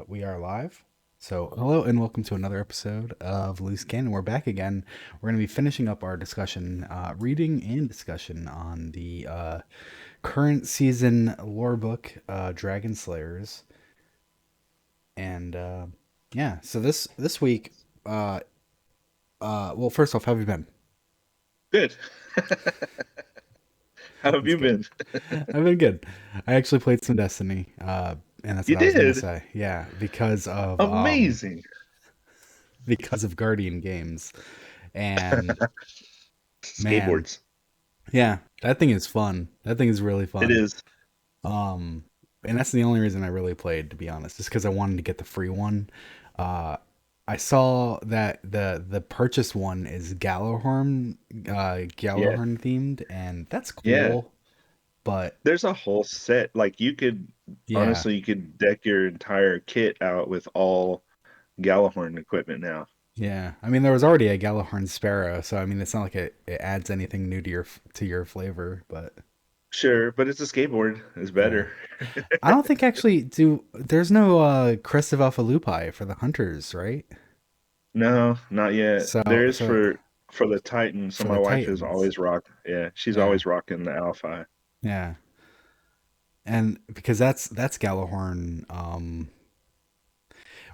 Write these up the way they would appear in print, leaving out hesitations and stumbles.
We are live. So, hello and welcome to another episode of Loose Canon. We're back again. We're going to be finishing up our discussion, reading and discussion on the current season lore book, Dragonslayers. And yeah, so this week, well, first off, how have you been? Good. How have That's you good. been? I've been good. I actually played some Destiny, and that's You what I was gonna did. say. Yeah, Amazing. because of Guardian games, and man, Skateboards. yeah, that thing is fun. That thing is really It fun. is. Um, and that's the only reason I really played, to be honest, just because I wanted to get the free one. Uh, I saw that the purchase one is Yeah. Gallahorn themed, and that's Yeah. cool. But There's a whole set. Like yeah, honestly, you could deck your entire kit out with all Gallahorn equipment now. yeah. I mean, there was already a Gallahorn Sparrow, so I mean, it's not like it adds anything new to your flavor, but Sure, but it's a skateboard. It's yeah. better. I don't think actually do. There's no Crest of Alpha Lupi for the hunters, right? No, not yet. So There is so for the Titan. So for my the wife is Titans, always rock. Yeah, she's yeah, always rocking the Alpha. yeah, and because that's Gallahorn. Yep.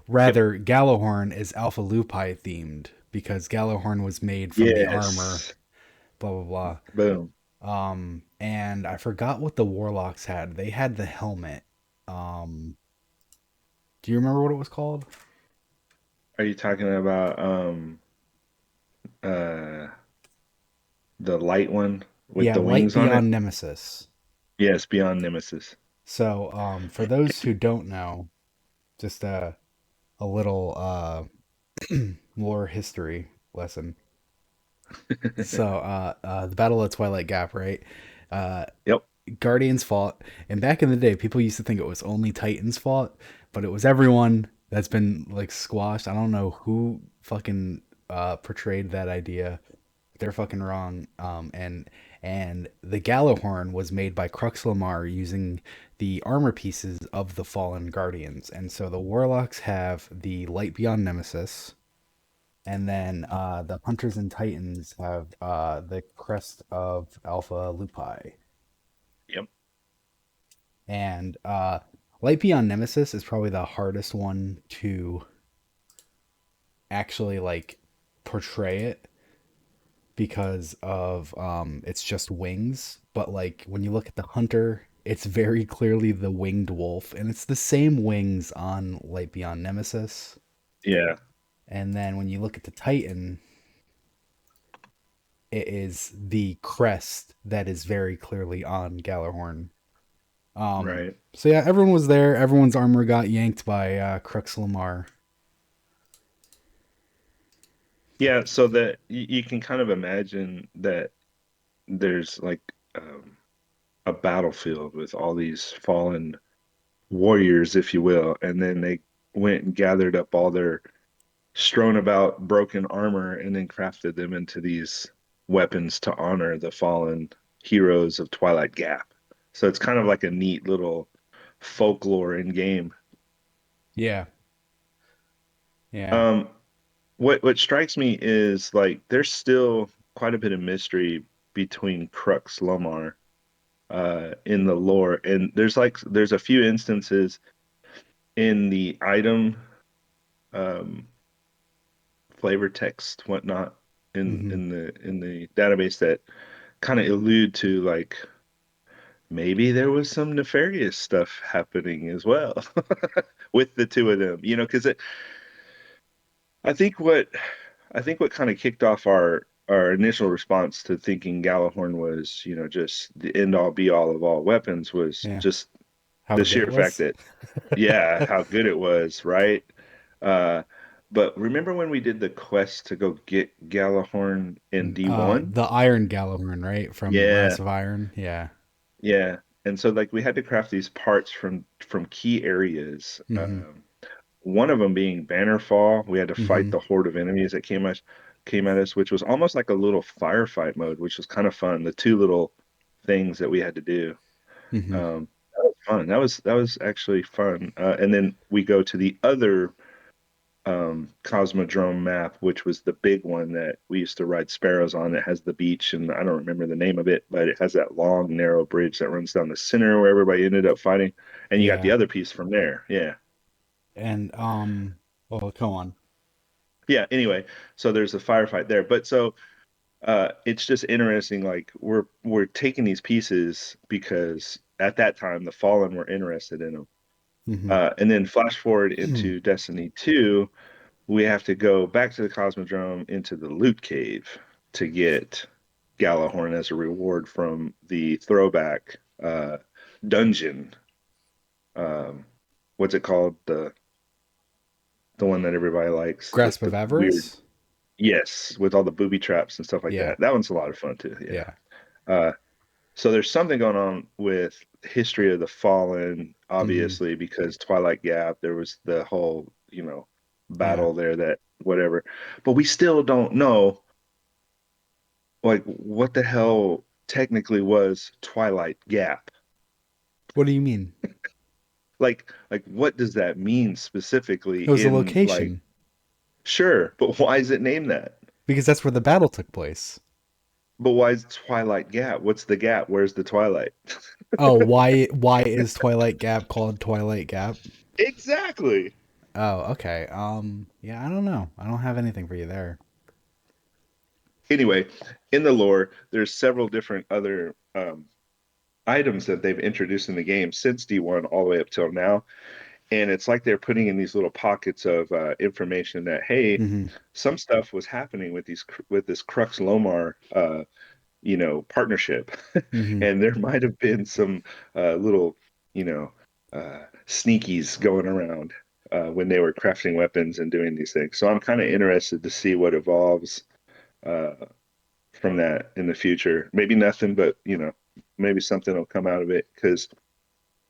Rather, Gallahorn is Alpha Lupi themed because Gallahorn was made from the armor. Yes. Blah blah Boom. blah. And I forgot what the Warlocks had. They had the helmet. Um, do you remember what it was called? Are you talking about uh the light one with Yeah, the Light wings on it? Beyond Nemesis. Yes, Beyond Nemesis. So, for those who don't know, just a little lore history lesson. So, the Battle of Twilight Gap, right? Uh, Yep. Guardians fought, and back in the day, people used to think it was only Titans fought, but it was everyone that's been like squashed. I don't know who fucking portrayed that idea. They're fucking wrong. And the Gallahorn was made by Crux Lamar using the armor pieces of the fallen Guardians, and so the Warlocks have the Light Beyond Nemesis, and then the Hunters and Titans have the Crest of Alpha Lupi. Yep. And Light Beyond Nemesis is probably the hardest one to actually like portray it because of it's just wings. But like when you look at the hunter, it's very clearly the winged wolf, and it's the same wings on Light Beyond Nemesis. Yeah. And then when you look at the Titan, it is the crest that is very clearly on Galahorn. Right. So yeah, everyone was there. Everyone's armor got yanked by Crux Lamar. Yeah, so that you can kind of imagine that there's like a battlefield with all these fallen warriors, if you will, and then they went and gathered up all their strewn about broken armor and then crafted them into these weapons to honor the fallen heroes of Twilight Gap. So it's kind of like a neat little folklore in game. Yeah, yeah. Um, what strikes me is like there's still quite a bit of mystery between Crux Lomar in the lore, and there's a few instances in the item um, flavor text whatnot Hmm. in the database that kind of allude to like maybe there was some nefarious stuff happening as well with the two of them, you know, because I think what I think what kind of kicked off our initial response to thinking Gallahorn was, you know, just the end all be all of all weapons was Yeah. just How the good it sheer fact was? that, yeah, how good it was, right? Uh, but remember when we did the quest to go get Gallahorn in D1? The Iron Gallagher, right? From Yeah, Rise of Iron. Yeah. yeah. And so like we had to craft these parts from key areas. Hmm. One of them being Bannerfall. We had to fight Hmm. the horde of enemies that came at us, which was almost like a little firefight mode, which was kind of fun. The two little things that we had to do. Hmm. Um, fun. That was actually fun. And then we go to the other Cosmodrome map, which was the big one that we used to ride sparrows on. It has the beach, and I don't remember the name of it, but it has that long, narrow bridge that runs down the center where everybody ended up fighting. And you got the Yeah. other piece from there. Yeah. And oh, come on. Yeah. Anyway, so there's a firefight there. But so it's just interesting. Like we're taking these pieces because at that time the Fallen were interested in them. Hmm. And then flash forward into Destiny 2, we have to go back to the Cosmodrome into the loot cave to get Galahorn as a reward from the throwback dungeon. Um, what's it called? The one that everybody likes. Grasp of The weird, Avarice? yes, with all the booby traps and stuff like Yeah. that. That one's a lot of fun too. Yeah. Yeah. Uh, so there's something going on with History of the Fallen, Hmm. obviously, because Twilight Gap, there was the whole, Yeah. battle there that whatever. But we still don't know like what the hell technically was Twilight Gap. What do you mean? Like what does that mean specifically It was a in like location sure, but why is it named that? because that's where the battle took place. But why is Twilight Gap? What's the gap? Where's the Twilight? Oh, why is Twilight Gap called Twilight Gap? Exactly. Oh, okay. Yeah, I don't know. I don't have anything for you there. Anyway, in the lore, there's several different other items that they've introduced in the game since D1 all the way up till now. And it's like they're putting in these little pockets of information that, hey, Hmm. some stuff was happening with this Crux Lomar partnership. Hmm. And there might have been some little, sneakies going around when they were crafting weapons and doing these things. So I'm kind of interested to see what evolves uh, from that in the future. Maybe nothing, but maybe something will come out of it because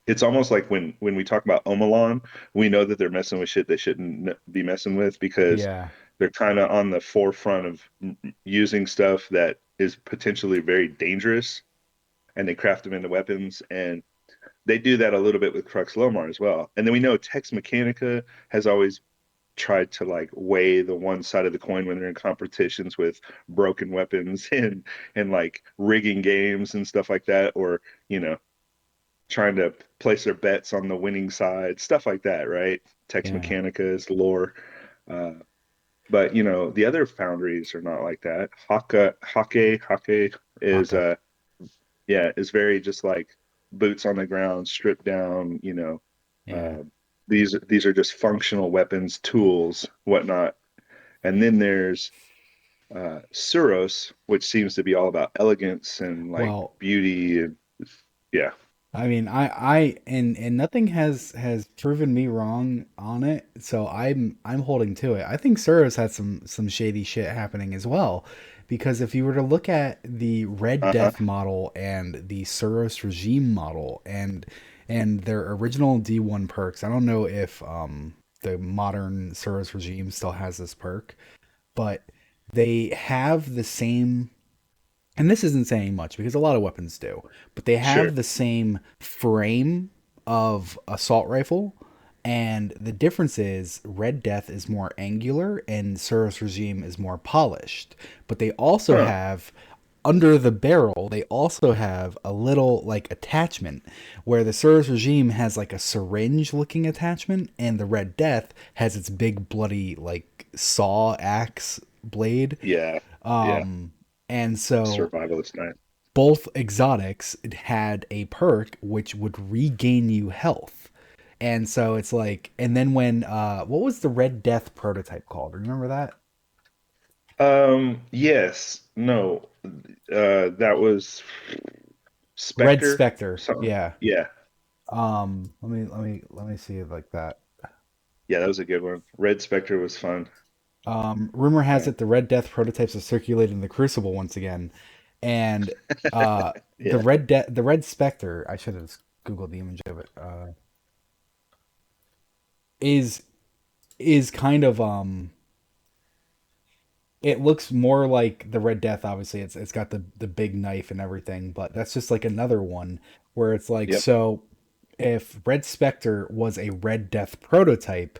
it's almost like when we talk about Omalon, we know that they're messing with shit they shouldn't be messing with because Yeah. they're kind of on the forefront of using stuff that is potentially very dangerous, and they craft them into weapons, and they do that a little bit with Crux Lomar as well. And then we know Tex Mechanica has always tried to like weigh the one side of the coin when they're in competitions with broken weapons and like rigging games and stuff like that, or you know trying to place their bets on the winning side, stuff like that, right? Tex Yeah. Mechanica is lore. Uh, but the other foundries are not like that. Hake is Haka. yeah, is very just like boots on the ground, stripped down, Yeah. uh, these are just functional weapons, tools, whatnot. And then there's SUROS, which seems to be all about elegance and like Well, beauty and yeah. I mean, and nothing has proven me wrong on it, so I'm holding to it. I think Suros had some shady shit happening as well, because if you were to look at the Red Uh-huh. Death model and the Suros regime model and their original D1 perks, I don't know if the modern Suros regime still has this perk, but they have the same, and this isn't saying much because a lot of weapons do, but they Sure. have the same frame of assault rifle. And the difference is Red Death is more angular and Suros Regime is more polished. But they also Huh. have under the barrel, they also have a little like attachment where the Suros Regime has like a syringe looking attachment and the Red Death has its big bloody like saw axe blade. Yeah. Yeah. And so Survivalist night. both exotics had a perk which would regain you health. And so it's like, and then when, what was the Red Death prototype called? Remember that? Yes. No. That was Red Spectre Spectre. something. Yeah. Yeah. Let me see it like that. Yeah, that was a good one. Red Spectre was fun. Rumor has Uh, it the Red Death prototypes are circulating in the Crucible once again, and yeah. the Red Spectre. I should have googled the image of it. Is is kind of it looks more like the Red Death. Obviously, it's got the big knife and everything, but that's just like another one where it's like Yep. so. if Red Spectre was a Red Death prototype,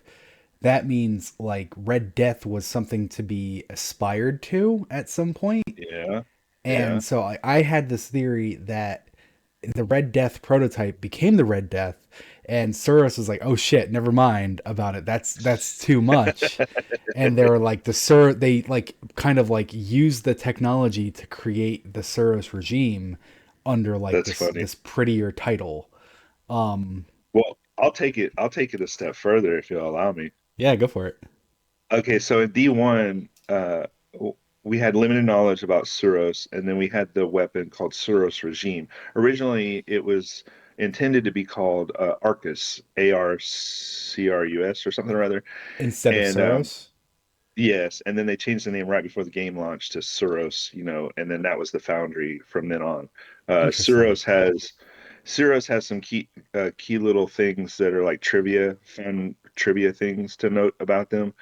that means like Red Death was something to be aspired to at some point. Yeah. Yeah. And so I had this theory that the Red Death prototype became the Red Death, and Suros was like, "Oh shit, never mind about it. That's too much." And they were like they like kind of like used the technology to create the Suros regime under like That's funny. this prettier title. Um, Well, I'll take it a step further if you'll allow me. yeah, go for it. Okay, so in D1, we had limited knowledge about Suros, and then we had the weapon called Suros Regime. Originally, it was intended to be called Arcus, Arcrus, or something or other. Instead of And Suros. yes, and then they changed the name right before the game launched to Suros, and then that was the foundry from then on. Uh, Interesting. Suros has Suros has some key little things that are like fun trivia things to note about them.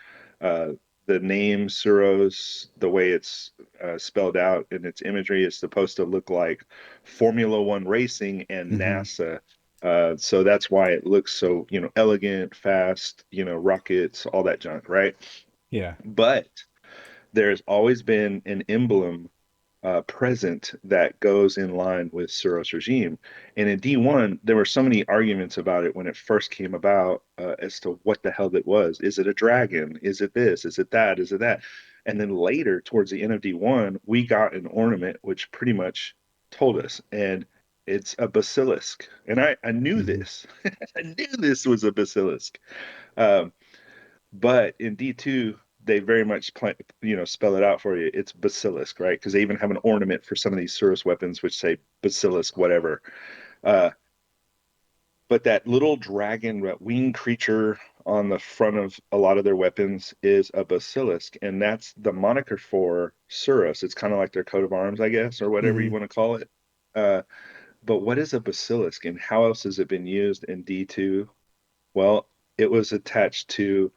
Uh, the name Suros, the way it's spelled out in its imagery, is supposed to look like Formula One racing and Hmm. NASA. So that's why it looks so, elegant, fast, rockets, all that junk, right? Yeah. But there's always been an emblem present that goes in line with Suros regime. And in D1, there were so many arguments about it when it first came about as to what the hell it was. Is it a dragon? Is it this? Is it that? Is it that? And then later, towards the end of D1, we got an ornament which pretty much told us. And it's a basilisk. And I knew Hmm. this. I knew this was a basilisk. Um, but in D2, they very much spell it out for you. It's basilisk, right? Because they even have an ornament for some of these Surus weapons which say basilisk, whatever. Uh, but that little dragon, that winged creature on the front of a lot of their weapons is a basilisk, and that's the moniker for Surus. It's kind of like their coat of arms, I guess, or whatever you Hmm. want to call it. Uh, but what is a basilisk, and how else has it been used in D2? Well, it was attached to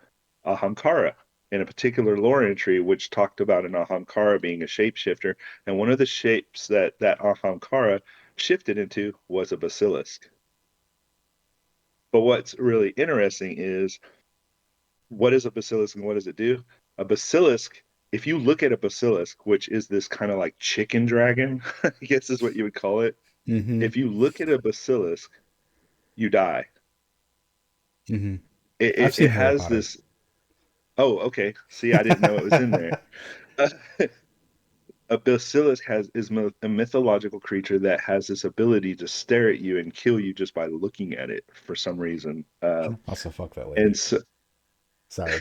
Ahamkara in a particular lore entry, which talked about an Ahamkara being a shapeshifter, and one of the shapes that Ahamkara shifted into was a basilisk. But what's really interesting is what is a basilisk and what does it do? A basilisk, if you look at a basilisk, which is this kind of like chicken dragon, I guess is what you would call it. Hmm. If you look at a basilisk, you die. Hmm. It, I've it, seen it Harry has Potter. this. Oh, okay. See, I didn't know it was in there. A basilisk is a mythological creature that has this ability to stare at you and kill you just by looking at it for some reason. Also, fuck that lady. And so Sorry.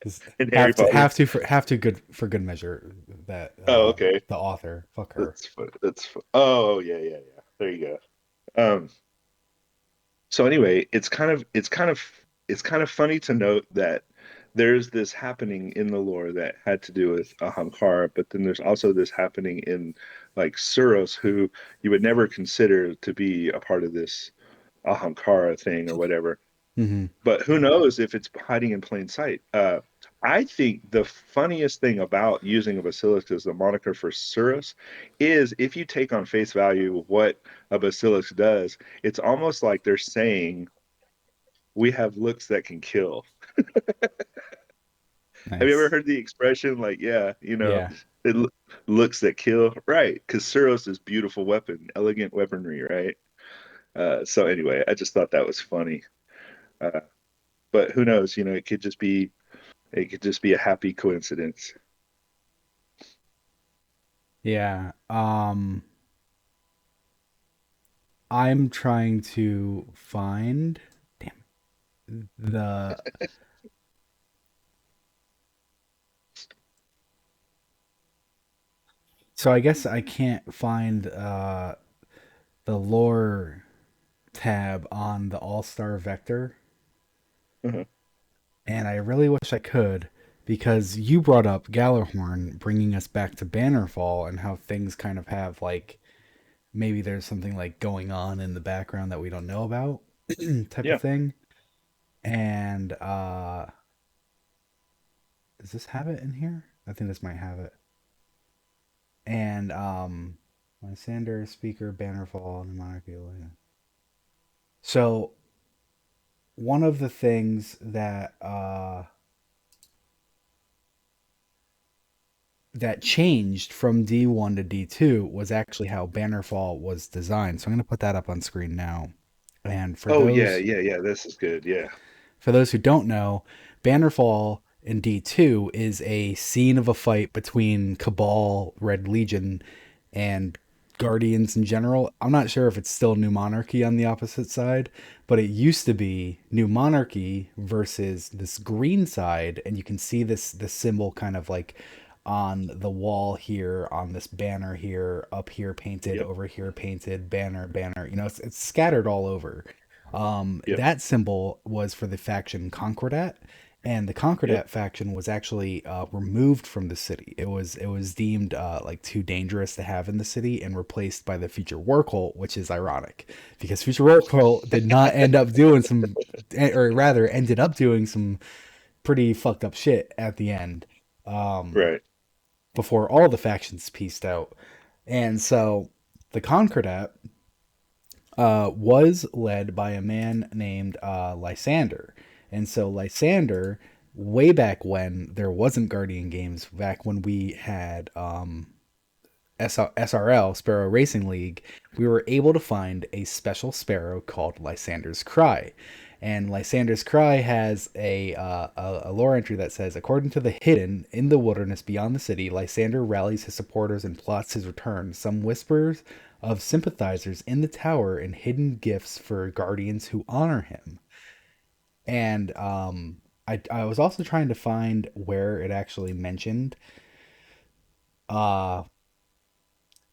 Just in Harry Potter. have to good for good measure that Oh, okay. the author. Fuck her. That's fun. That's fun. Oh, yeah, yeah, yeah. There you go. So anyway, it's kind of funny to note that there's this happening in the lore that had to do with Ahamkara, but then there's also this happening in like Suros, who you would never consider to be a part of this Ahamkara thing or whatever. Hmm. But who knows if it's hiding in plain sight? I think the funniest thing about using a basilisk as the moniker for Suros is if you take on face value what a basilisk does, it's almost like they're saying we have looks that can kill. Have you ever Nice. heard the expression like, yeah, Yeah. it looks that kill? Right, because Suros is beautiful weapon, elegant weaponry, right? So anyway, I just thought that was funny. Uh, but who knows? It could just be a happy coincidence. Yeah. I'm trying to find damn the so I guess I can't find the lore tab on the All-Star Vector, Uh-huh. and I really wish I could because you brought up Gallarhorn bringing us back to Bannerfall and how things kind of have like maybe there's something like going on in the background that we don't know about type of Yeah. thing. And does this have it in here? I think this might have it. And Lysander, Speaker, Bannerfall, and Monarchy. So one of the things that changed from D1 to D2 was actually how Bannerfall was designed. So I'm going to put that up on screen now. And Oh yeah, yeah, yeah. This is good. Yeah. for those who don't know, Bannerfall in D2 is a scene of a fight between Cabal, Red Legion, and Guardians in general. I'm not sure if it's still New Monarchy on the opposite side, but it used to be New Monarchy versus this green side, and you can see this symbol kind of like on the wall here, on this banner here, up here painted, Yep. over here painted, banner. You know, it's scattered all over. Yep. That symbol was for the faction Concordat, and the Yep. Concordat faction was actually removed from the city. It was deemed like too dangerous to have in the city and replaced by the Future War Cult, which is ironic because Future War Cult did not end up doing some, or rather ended up doing some pretty fucked up shit at the end. Um, Right. before all the factions pieced out. And so the Concordat was led by a man named Lysander. And so Lysander, way back when there wasn't Guardian games, back when we had SRL, Sparrow Racing League, we were able to find a special sparrow called Lysander's Cry. And Lysander's Cry has a lore entry that says, according to the hidden in the wilderness beyond the city, Lysander rallies his supporters and plots his return. Some whispers of sympathizers in the tower and hidden gifts for guardians who honor him. And I was also trying to find where it actually mentioned uh,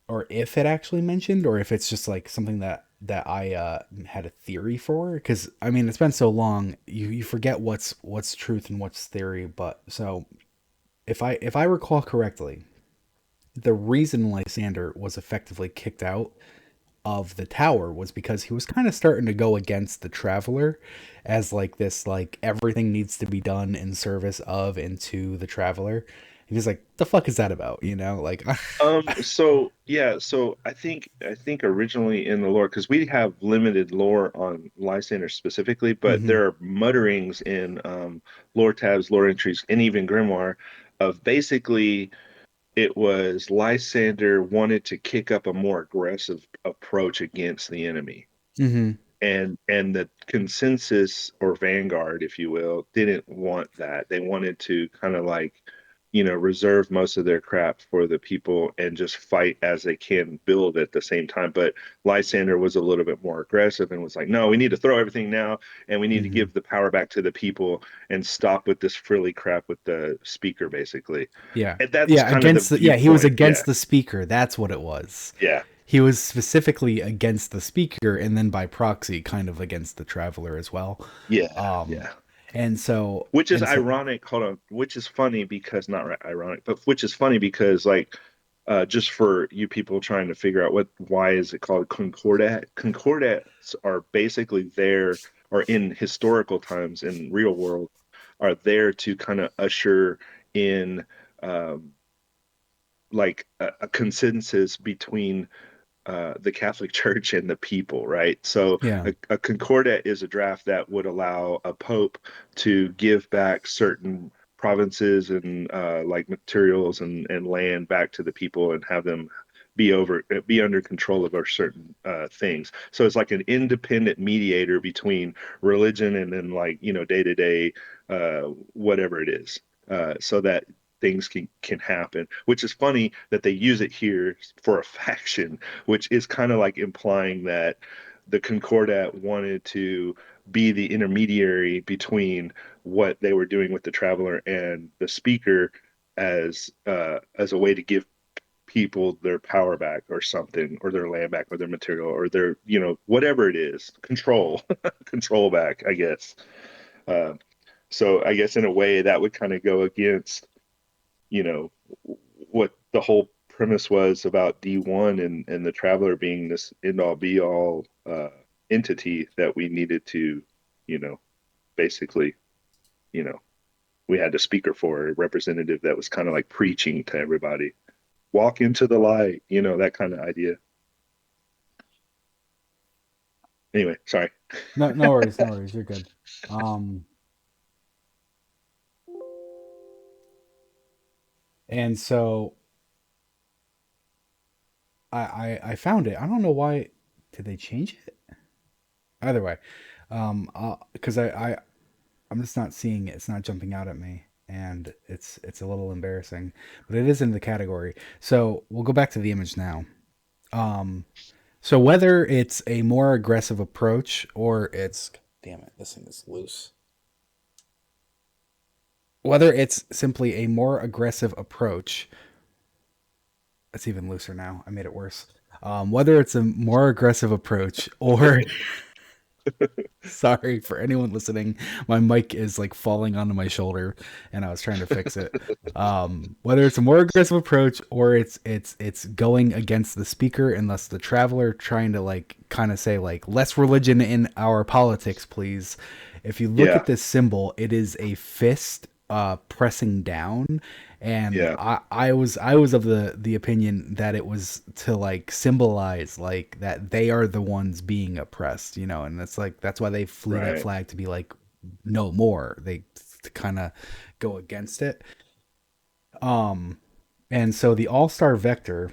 or if it actually mentioned, or if it's just like something that I had a theory for. Because I mean, it's been so long, you forget what's truth and what's theory. But so if I recall correctly, the reason Lysander was effectively kicked out of the tower was because he was kind of starting to go against the traveler as like this, like everything needs to be done in service of and to the traveler. And he's like, the fuck is that about, like. So yeah, so I think originally in the lore, because we have limited lore on Lysander specifically, but Hmm. there are mutterings in lore tabs, lore entries, and even Grimoire of basically it was Lysander wanted to kick up a more aggressive approach against the enemy. Hmm. And the consensus or vanguard, if you will, didn't want that. They wanted to kind of like, reserve most of their crap for the people and just fight as they can build at the same time. But Lysander was a little bit more aggressive and was like, no, we need to throw everything now and we need to Hmm. give the power back to the people and stop with this frilly crap with the speaker, basically. Yeah. And that's Yeah, kind of the he was viewpoint. Yeah. against the speaker. That's what it was. Yeah. He was specifically against the speaker and then by proxy kind of against the traveler as well. Yeah. Um Yeah. and so Which is and so ironic. Hold on. Which is funny because not ironic, but which is funny because like just for you people trying to figure out why is it called Concordat? Concordats are basically there or in historical times in real world are there to kind of usher in um, like a consensus between the Catholic Church and the people, right? So yeah. a concordat is a draft that would allow a pope to give back certain provinces and like materials and land back to the people and have them be under control of our certain things. So it's like an independent mediator between religion and then like day to day whatever it is, so that things can happen. Which is funny that they use it here for a faction, which is kind of like implying that the Concordat wanted to be the intermediary between what they were doing with the traveler and the speaker as a way to give people their power back or something or their land back or their material or their whatever it is control control back, I guess. So I guess in a way that would kind of go against you know what the whole premise was about D1 and the Traveler being this end all be all entity that we needed to, you know, basically, you know, we had a speaker for a representative that was kind of like preaching to everybody, walk into the light, that kind of idea. Anyway, sorry. No, no worries, no worries. You're good. Um, and so I found it. I don't know why. Did they change it? Either way, because I'm just not seeing it. It's not jumping out at me, and it's a little embarrassing. But it is in the category. So we'll go back to the image now. Um, so whether it's a more aggressive approach or it's damn it, this thing is loose. Whether it's simply a more aggressive approach, it's even looser now. I made it worse. Whether it's a more aggressive approach or sorry for anyone listening, my mic is like falling onto my shoulder, and I was trying to fix it. Whether it's a more aggressive approach or it's going against the speaker, and thus the traveler trying to like kind of say like less religion in our politics, please. If you look Yeah, at this symbol, it is a fist pressing down, and yeah, I was of the opinion that it was to like symbolize like that they are the ones being oppressed, you know, and it's like that's why they flew that right. flag to be like no more. They to kind of go against it. Um, and so the All Star Vector,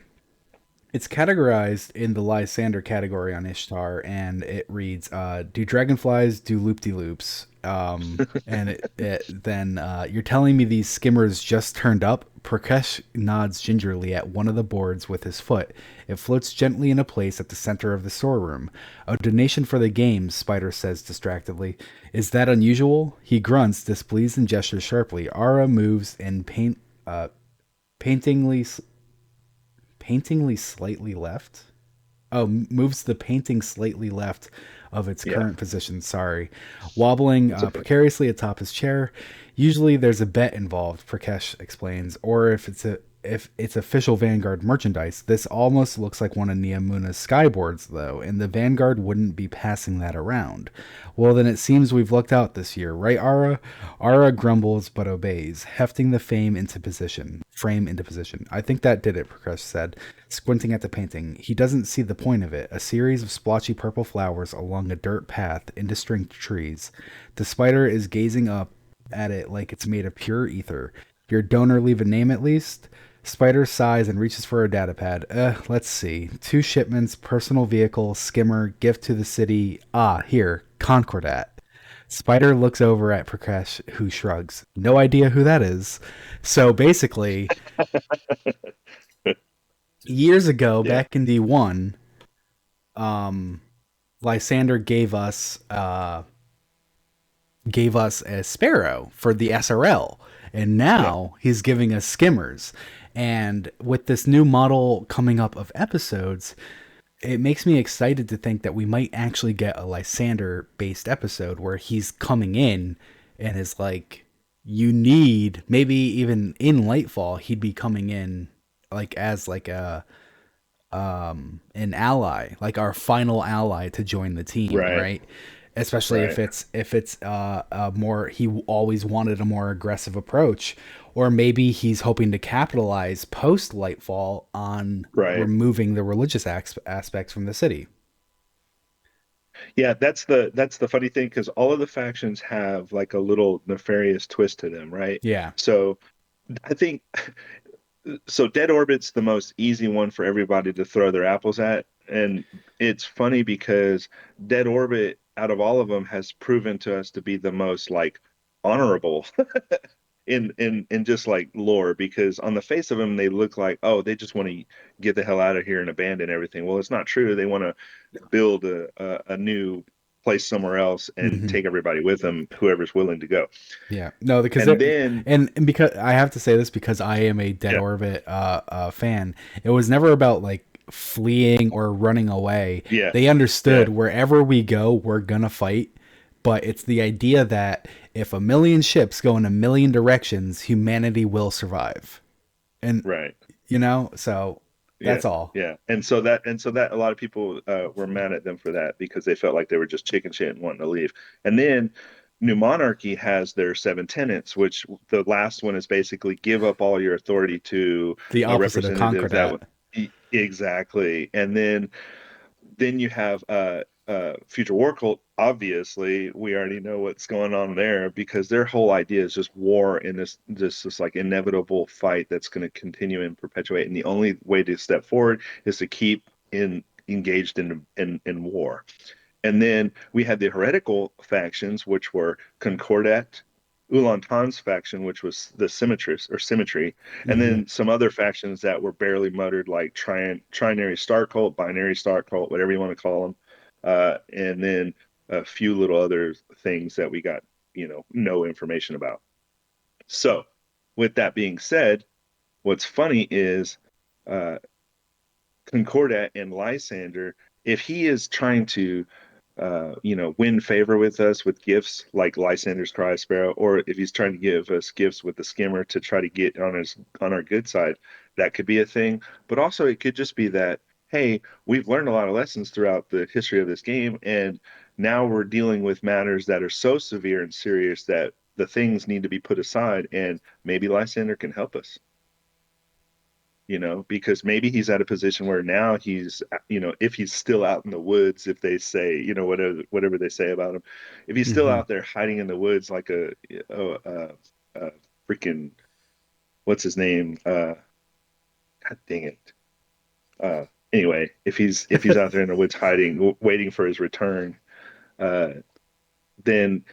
it's categorized in the Lysander category on Ishtar, and it reads, "Do dragonflies do loop-de-loops?" And then you're telling me these skimmers just turned up. Prakash nods gingerly at one of the boards with his foot. It floats gently into place at the center of the storeroom. A donation for the games, Spider says distractedly. Is that unusual? He grunts, displeased, and gestures sharply. Ara moves and paintingly paintingly slightly left. Oh, moves the painting slightly left of its Yeah, current position. Sorry, wobbling it's okay. precariously atop his chair. Usually, there's a bet involved. Prakash explains, or if it's official Vanguard merchandise. This almost looks like one of Niamuna's skyboards, though, and the Vanguard wouldn't be passing that around. Well, then it seems we've lucked out this year, right, Ara? Ara grumbles but obeys, hefting the frame into position. I think that did it, Prakash said, squinting at the painting. He doesn't see the point of it. A series of splotchy purple flowers along a dirt path, indistinct trees. The spider is gazing up at it like it's made of pure ether. Your donor leave a name at least? Spider sighs and reaches for a datapad. Let's see. 2 shipments, personal vehicle, skimmer, gift to the city. Ah, here, Concordat. Spider looks over at Prakash, who shrugs. No idea who that is. So basically, years ago, Yeah, back in D1, um, Lysander gave us a sparrow for the SRL, and yeah, now he's giving us skimmers. And with this new model coming up of episodes, it makes me excited to think that we might actually get a Lysander based episode where he's coming in and is like, you need maybe even in Lightfall he'd be coming in like as like a an ally, like our final ally to join the team, right, right? Especially right, if it's a more he always wanted a more aggressive approach, or maybe he's hoping to capitalize post Lightfall on right. removing the religious aspects from the city. Yeah, that's the funny thing because all of the factions have like a little nefarious twist to them, right? Yeah, So I think so Dead Orbit's the most easy one for everybody to throw their apples at. And it's funny because Dead Orbit, out of all of them, has proven to us to be the most like honorable in just like lore because on the face of them they look like, oh, they just want to get the hell out of here and abandon everything. Well, it's not true. They want to build a new place somewhere else and hmm take everybody with them, whoever's willing to go. yeah. No, because And then and because I have to say this because I am a Dead yeah, Orbit fan. It was never about like fleeing or running away. yeah, They yeah, understood wherever we go, we're gonna fight. But it's the idea that if a million ships go in a million directions, humanity will survive. And right. so Yeah, that's all. yeah. And so that a lot of people were mad at them for that because they felt like they were just chicken shit and wanting to leave. And then New Monarchy has their 7 tenets, which the last one is basically give up all your authority to The a opposite of representative that Concordat. would exactly. And then you have Future War Cult, obviously, we already know what's going on there because their whole idea is just war in this like inevitable fight that's going to continue and perpetuate. And the only way to step forward is to keep engaged in war. And then we had the heretical factions, which were Concordat, Ulantan's faction, which was the symmetry, and Hmm. then some other factions that were barely muttered, like Trinary Star Cult, Binary Star Cult, whatever you want to call them, and then a few little other things that we got, no information about. So, with that being said, what's funny is uh, Concordat and Lysander, if he is trying to win favor with us with gifts like Lysander's Cry Sparrow, or if he's trying to give us gifts with the skimmer to try to get on our good side, that could be a thing. But also it could just be that, hey, we've learned a lot of lessons throughout the history of this game, and now we're dealing with matters that are so severe and serious that the things need to be put aside, and maybe Lysander can help us. Because maybe he's at a position where now he's, if he's still out in the woods, if they say, whatever they say about him, if he's still Hmm. out there hiding in the woods like a freaking, what's his name? God dang it. Uh, anyway, if he's out there in the woods hiding, waiting for his return, uh, then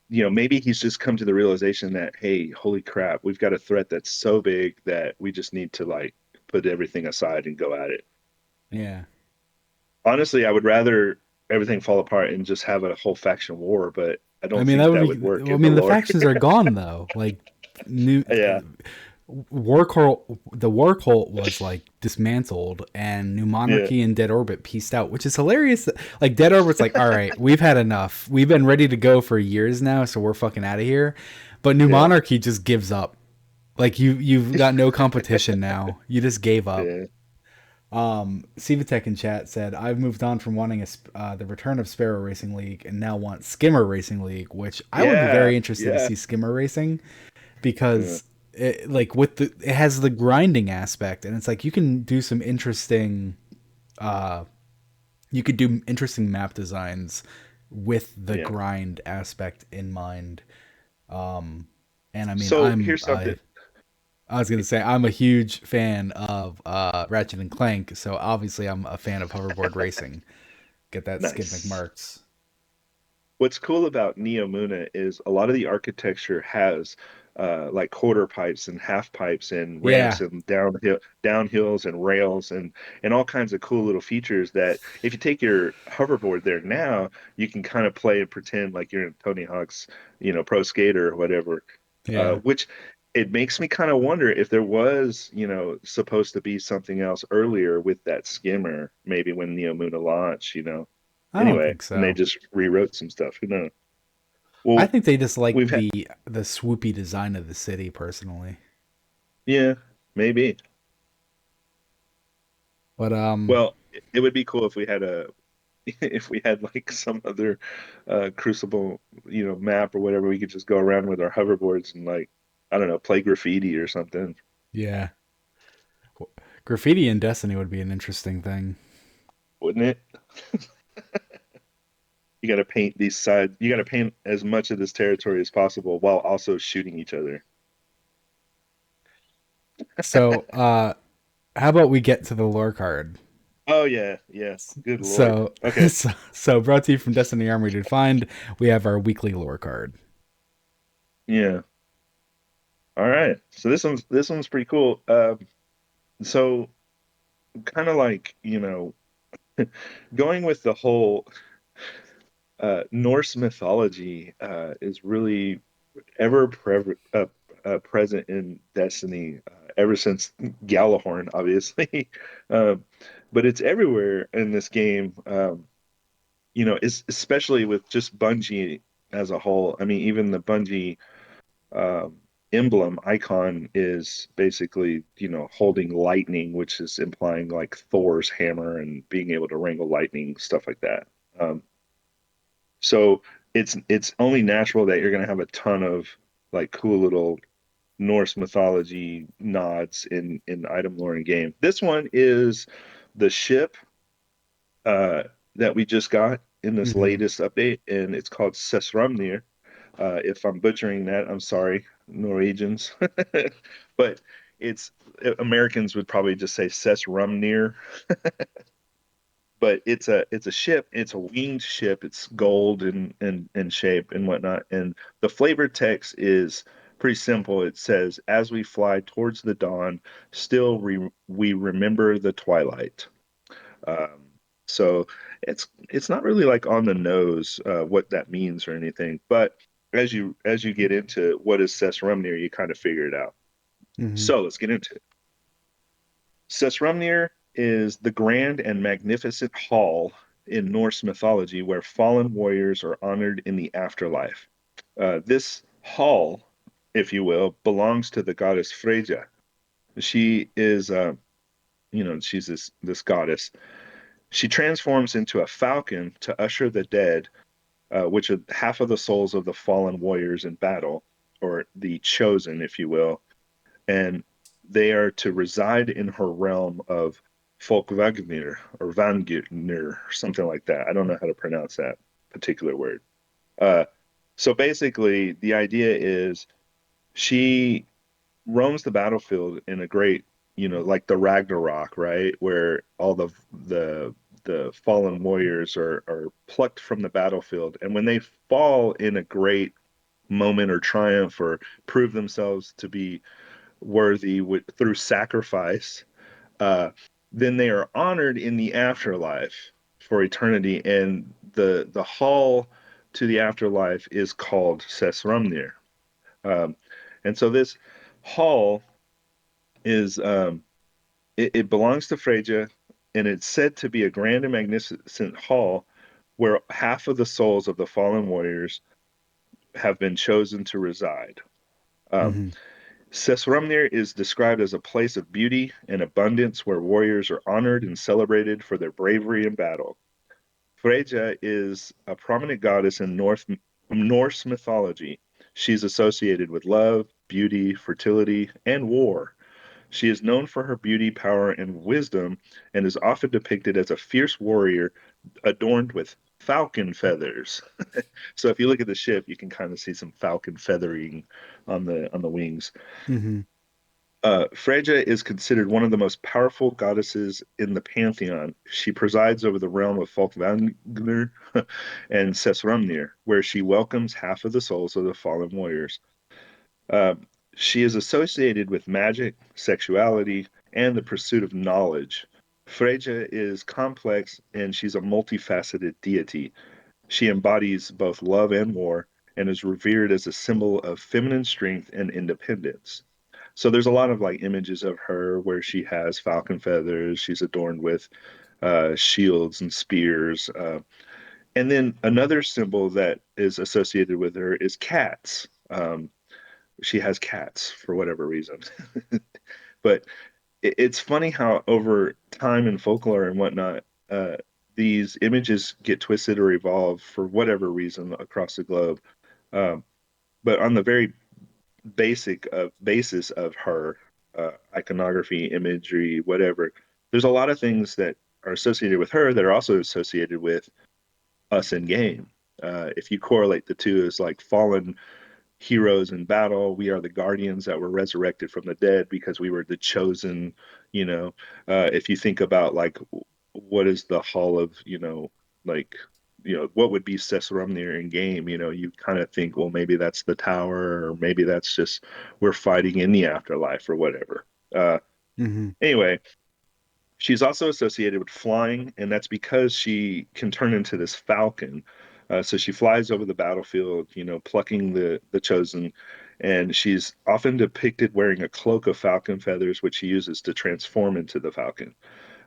maybe he's just come to the realization that, hey, holy crap, we've got a threat that's so big that we just need to like put everything aside and go at it. Yeah. Honestly, I would rather everything fall apart and just have a whole faction war, but I I don't mean, that think would that be. would work I in the mean, the lore. factions are gone though. Like new Yeah, war cult. The war cult was like dismantled, and New yeah, Monarchy and Dead Orbit pieced out, which is hilarious. Like Dead Orbit's like, all right, we've had enough. We've been ready to go for years now, so we're fucking out of here. But New yeah, Monarchy just gives up. Like you've got no competition now. You just gave up. yeah, Civatech in chat said, "I've moved on from wanting the return of Sparrow Racing League and now want Skimmer Racing League, which I would be yeah, very interested to yeah, see Skimmer Racing yeah, because like it has the grinding aspect and it's like you can do some interesting uh you could do interesting map designs with the yeah. grind aspect in mind. Um, and I mean, So here's something. I was gonna say I'm a huge fan of Ratchet and Clank, so obviously I'm a fan of hoverboard racing. Get that skid Nice. McMarks. What's cool about Neomuna is a lot of the architecture has like quarter pipes and half pipes and ramps Yeah, and downhills and rails and all kinds of cool little features that if you take your hoverboard there now, you can kind of play and pretend like you're in Tony Hawk's, pro skater or whatever. yeah. Which it makes me kind of wonder if there was, supposed to be something else earlier with that skimmer, maybe when Neomuna launched. I don't Anyway, think and they so. just rewrote some stuff. Who knows? I Well, think they just like we've had, the swoopy design of the city personally. yeah, maybe. But Well, it would be cool if we had if we had like some other Crucible, map or whatever. We could just go around with our hoverboards and like, I don't know, play graffiti or something, yeah, graffiti in Destiny would be an interesting thing. wouldn't it? You got to paint these sides. You got to paint as much of this territory as possible while also shooting each other. So, how about we get to the lore card? Oh yeah, yeah. Good Lord. So, Okay. so brought to you from Destiny Armory to find, we have our weekly lore card. Yeah. All right. So this one's pretty cool. So kind of like, going with the whole Norse mythology is really present in Destiny ever since Gjallarhorn, obviously. Um, but it's everywhere in this game. Especially with just Bungie as a whole. I mean, even the Bungie um, emblem icon is basically, holding lightning, which is implying like Thor's hammer and being able to wrangle lightning, stuff like that. So it's only natural that you're going to have a ton of like cool little Norse mythology nods in item lore and game. This one is the ship. Uh, that we just got in this Hmm. latest update, and it's called Sesrumnir. If I'm butchering that, I'm sorry, Norwegians. But it's Americans would probably just say Sesrumnir, but it's a ship. It's a winged ship. It's gold and shape and whatnot. And the flavor text is pretty simple. It says, "As we fly towards the dawn, still we remember the twilight." Um, so it's not really like on the nose what that means or anything. But as you get into what is Sesrumnir, you kind of figure it out. Hmm. So let's get into it. Sesrumnir is the grand and magnificent hall in Norse mythology where fallen warriors are honored in the afterlife. This hall, if you will, belongs to the goddess Freyja. She is, she's this goddess. She transforms into a falcon to usher the dead, which are half of the souls of the fallen warriors in battle, or the chosen, if you will, and they are to reside in her realm of Folkvagnir or Vangir, something like that. I don't know how to pronounce that particular word. Uh, so basically, the idea is she roams the battlefield in a great, like the Ragnarok, right, where all the fallen warriors are plucked from the battlefield, and when they fall in a great moment or triumph or prove themselves to be worthy through sacrifice, uh, then they are honored in the afterlife for eternity, and the hall to the afterlife is called Sesrumnir. Um, and so this hall is it belongs to Freyja, and it's said to be a grand and magnificent hall where half of the souls of the fallen warriors have been chosen to reside. Um, Hmm. Sesrumnir is described as a place of beauty and abundance where warriors are honored and celebrated for their bravery in battle. Freyja is a prominent goddess in Norse mythology. She's associated with love, beauty, fertility, and war. She is known for her beauty, power, and wisdom, and is often depicted as a fierce warrior adorned with falcon feathers. So if you look at the ship, you can kind of see some falcon feathering on the wings. Hmm. Freyja is considered one of the most powerful goddesses in the pantheon. She presides over the realm of Folkvangr and Sesrumnir, where she welcomes half of the souls of the fallen warriors. Uh, she is associated with magic, sexuality, and the pursuit of knowledge. Freyja is complex and she's a multifaceted deity. She embodies both love and war and is revered as a symbol of feminine strength and independence. So there's a lot of like images of her where she has falcon feathers, she's adorned with shields and spears. And then another symbol that is associated with her is cats. She has cats for whatever reason. But it's funny how over time and folklore and whatnot, these images get twisted or evolved for whatever reason across the globe. Um, but on the very basis of her iconography, imagery, whatever, there's a lot of things that are associated with her that are also associated with us in game. If you correlate the two as like fallen heroes in battle. We are the guardians that were resurrected from the dead because we were the chosen. If you think about like what is the hall of, like, what would be Sesrumnir in game, you kind of think, well, maybe that's the tower, or maybe that's just we're fighting in the afterlife or whatever. Uh, Hmm. anyway, she's also associated with flying, and that's because she can turn into this falcon. So she flies over the battlefield, plucking the chosen, and she's often depicted wearing a cloak of falcon feathers, which she uses to transform into the falcon,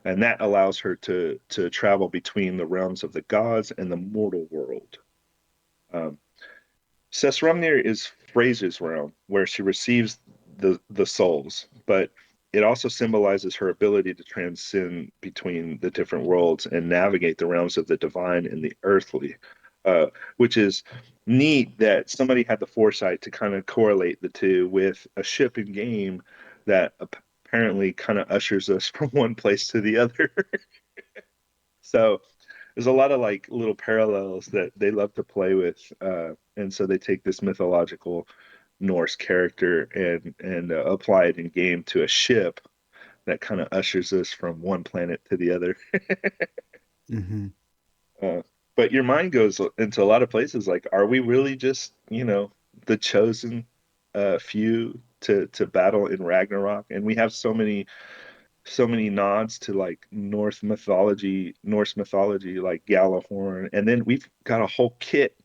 and that allows her to travel between the realms of the gods and the mortal world. Um, Sesrumnir is Freyja's realm, where she receives the souls, but it also symbolizes her ability to transcend between the different worlds and navigate the realms of the divine and the earthly, which is neat that somebody had the foresight to kind of correlate the two with a ship in game that apparently kind of ushers us from one place to the other. So there's a lot of like little parallels that they love to play with, and so they take this mythological Norse character and apply it in game to a ship that kind of ushers us from one planet to the other. Hmm. Uh, but your mind goes into a lot of places. Like, are we really just, the chosen few to battle in Ragnarok? And we have so many nods to like Norse mythology, like Galahorn, and then we've got a whole kit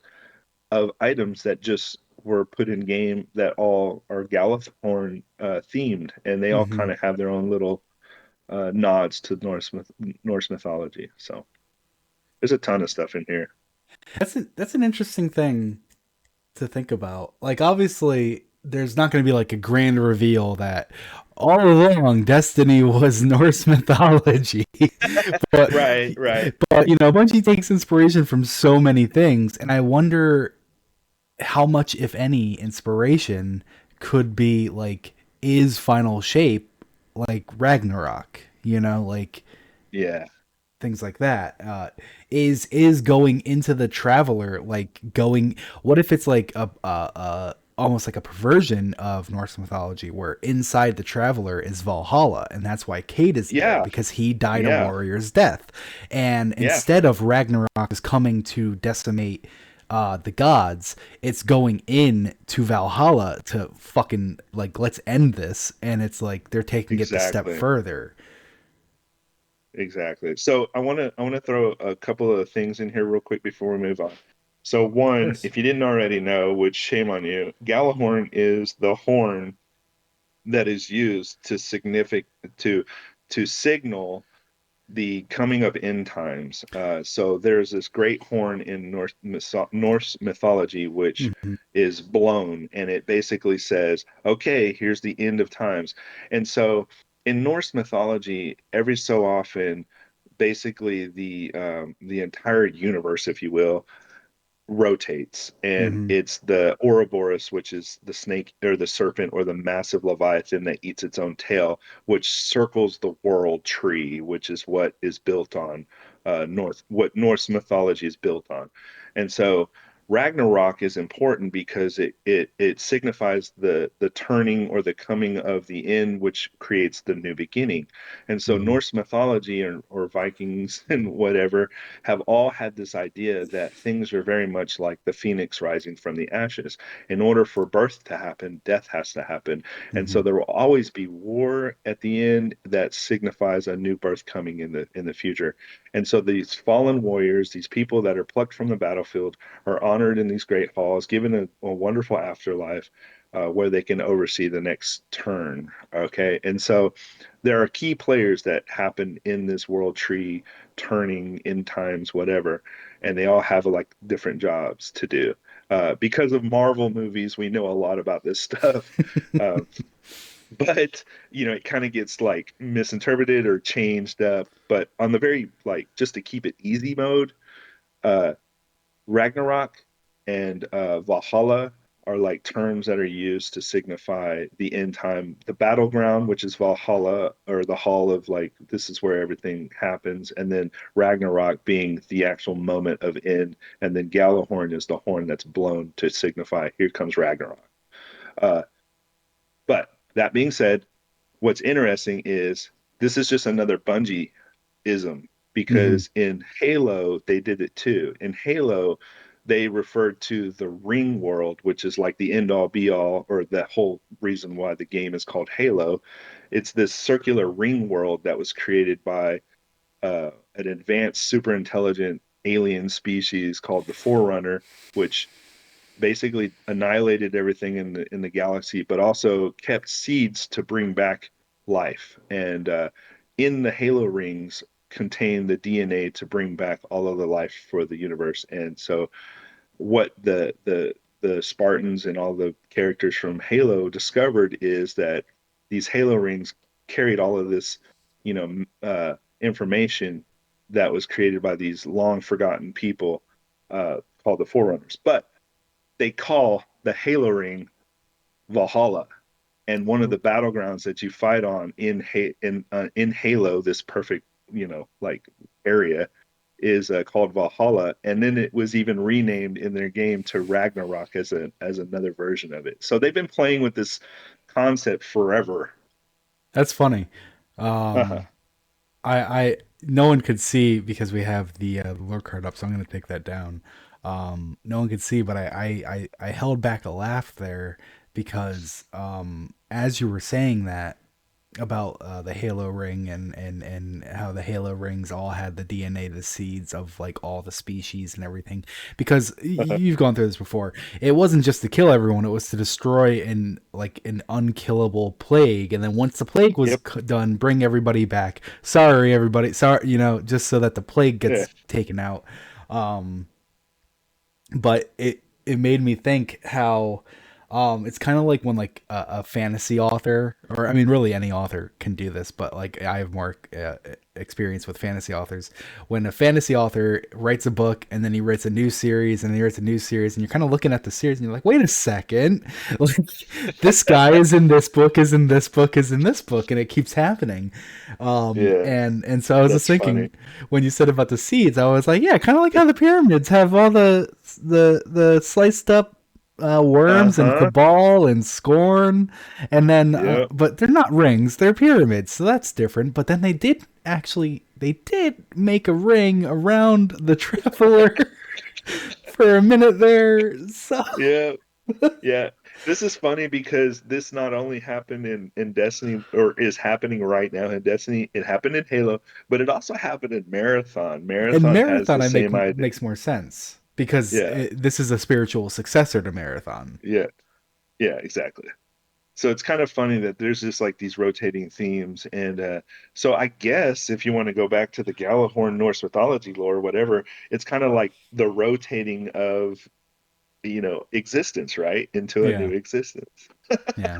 of items that just were put in game that all are Galahorn themed, and they all Hmm. kind of have their own little nods to Norse mythology. So there's a ton of stuff in here. That's an interesting thing to think about. Like, obviously, there's not going to be like a grand reveal that all along Destiny was Norse mythology, but Right, right. Bungie takes inspiration from so many things, and I wonder how much, if any, inspiration could be like is Final Shape like Ragnarok. Like Yeah, things like that. Is going into the Traveler like going? What if it's like a almost like a perversion of Norse mythology, where inside the Traveler is Valhalla, and that's why Cade is there yeah, because he died a yeah, warrior's death, and yeah. instead of Ragnarok is coming to decimate the gods, it's going in to Valhalla to fucking like let's end this, and it's like they're taking it the step Exactly. further. Exactly. So I want to throw a couple of things in here real quick before we move on. So Of one, course. if you didn't already know, which shame on you, Galahorn is the horn that is used to to signal the coming of end times. So there's this great horn in Norse mythology which Hmm. is blown, and it basically says, "Okay, here's the end of times." And so in Norse mythology, every so often, basically the entire universe, if you will, rotates, and Hmm. it's the Ouroboros, which is the snake or the serpent or the massive leviathan that eats its own tail, which circles the world tree, which is what is built on what Norse mythology is built on. And so Ragnarok is important because it signifies the turning or the coming of the end, which creates the new beginning. And so Hmm. Norse mythology or Vikings and whatever have all had this idea that things are very much like the phoenix rising from the ashes. In order for birth to happen, death has to happen. And Hmm. so there will always be war at the end that signifies a new birth coming in the future. And so these fallen warriors, these people that are plucked from the battlefield, are honored in these great halls, given a wonderful afterlife. Where they can oversee the next turn. Okay. And so there are key players that happen in this world tree turning in times, whatever, and they all have like different jobs to do. Because of Marvel movies, we know a lot about this stuff. Uh, but it kind of gets like misinterpreted or changed up. But on the very like just to keep it easy mode, uh, Ragnarok and Valhalla are like terms that are used to signify the end time. The battleground, which is Valhalla, or the hall of like, this is where everything happens. And then Ragnarok being the actual moment of end. And then Galahorn is the horn that's blown to signify, here comes Ragnarok. Uh, but that being said, what's interesting is this is just another Bungie ism, Hmm. because in Halo they did it too. In Halo, they referred to the ring world, which is like the end all be all, or that whole reason why the game is called Halo. It's this circular ring world that was created by an advanced, super intelligent alien species called the Forerunner, which basically annihilated everything in the galaxy, but also kept seeds to bring back life. And in the Halo rings contain the DNA to bring back all of the life for the universe. And so what the Spartans and all the characters from Halo discovered is that these Halo rings carried all of this, information that was created by these long forgotten people called the Forerunners. But they call the Halo ring Valhalla, and one of the battlegrounds that you fight on in Halo, this perfect like area, is called Valhalla, and then it was even renamed in their game to Ragnarok as another version of it. So they've been playing with this concept forever. That's funny. Uh-huh. Um, I no one could see because we have the lure card up, so I'm gonna take that down. No one could see, but I held back a laugh there because as you were saying that about the Halo ring and how the Halo rings all had the DNA, the seeds of like all the species and everything. Because Uh-huh. you've gone through this before. It wasn't just to kill everyone; it was to destroy an unkillable plague. And then once the plague was Yep. done, bring everybody back. Sorry, everybody. Sorry, just so that the plague Yeah. gets taken out. Um, but it made me think how it's kind of like when like a fantasy author, or I mean really any author can do this, but like I have more experience with fantasy authors. When a fantasy author writes a book and then he writes a new series and then he writes a new series, and you're kind of looking at the series and you're like, wait a second, like this guy is in this book, is in this book, is in this book, and it keeps happening. Yeah. And so I was just That's funny. thinking when you said about the seeds, I was like, yeah, kind of like how the pyramids have all the sliced up worms and Uh-huh. cabal and scorn, and then Yep. but they're not rings, they're pyramids, so that's different. But then they did make a ring around the traveler for a minute there. So Yeah. Yeah. This is funny because this not only happened in Destiny or is happening right now in Destiny, it happened in Halo, but it also happened in Marathon. in Marathon has Marathon, the I make same idea. makes more sense because Yeah. this is a spiritual successor to Marathon. Yeah. Yeah, exactly. So it's kind of funny that there's just like these rotating themes. And so I guess if you want to go back to the Gjallarhorn Norse mythology lore or whatever, it's kind of like the rotating of, existence, right? Into a new Yeah, existence. yeah.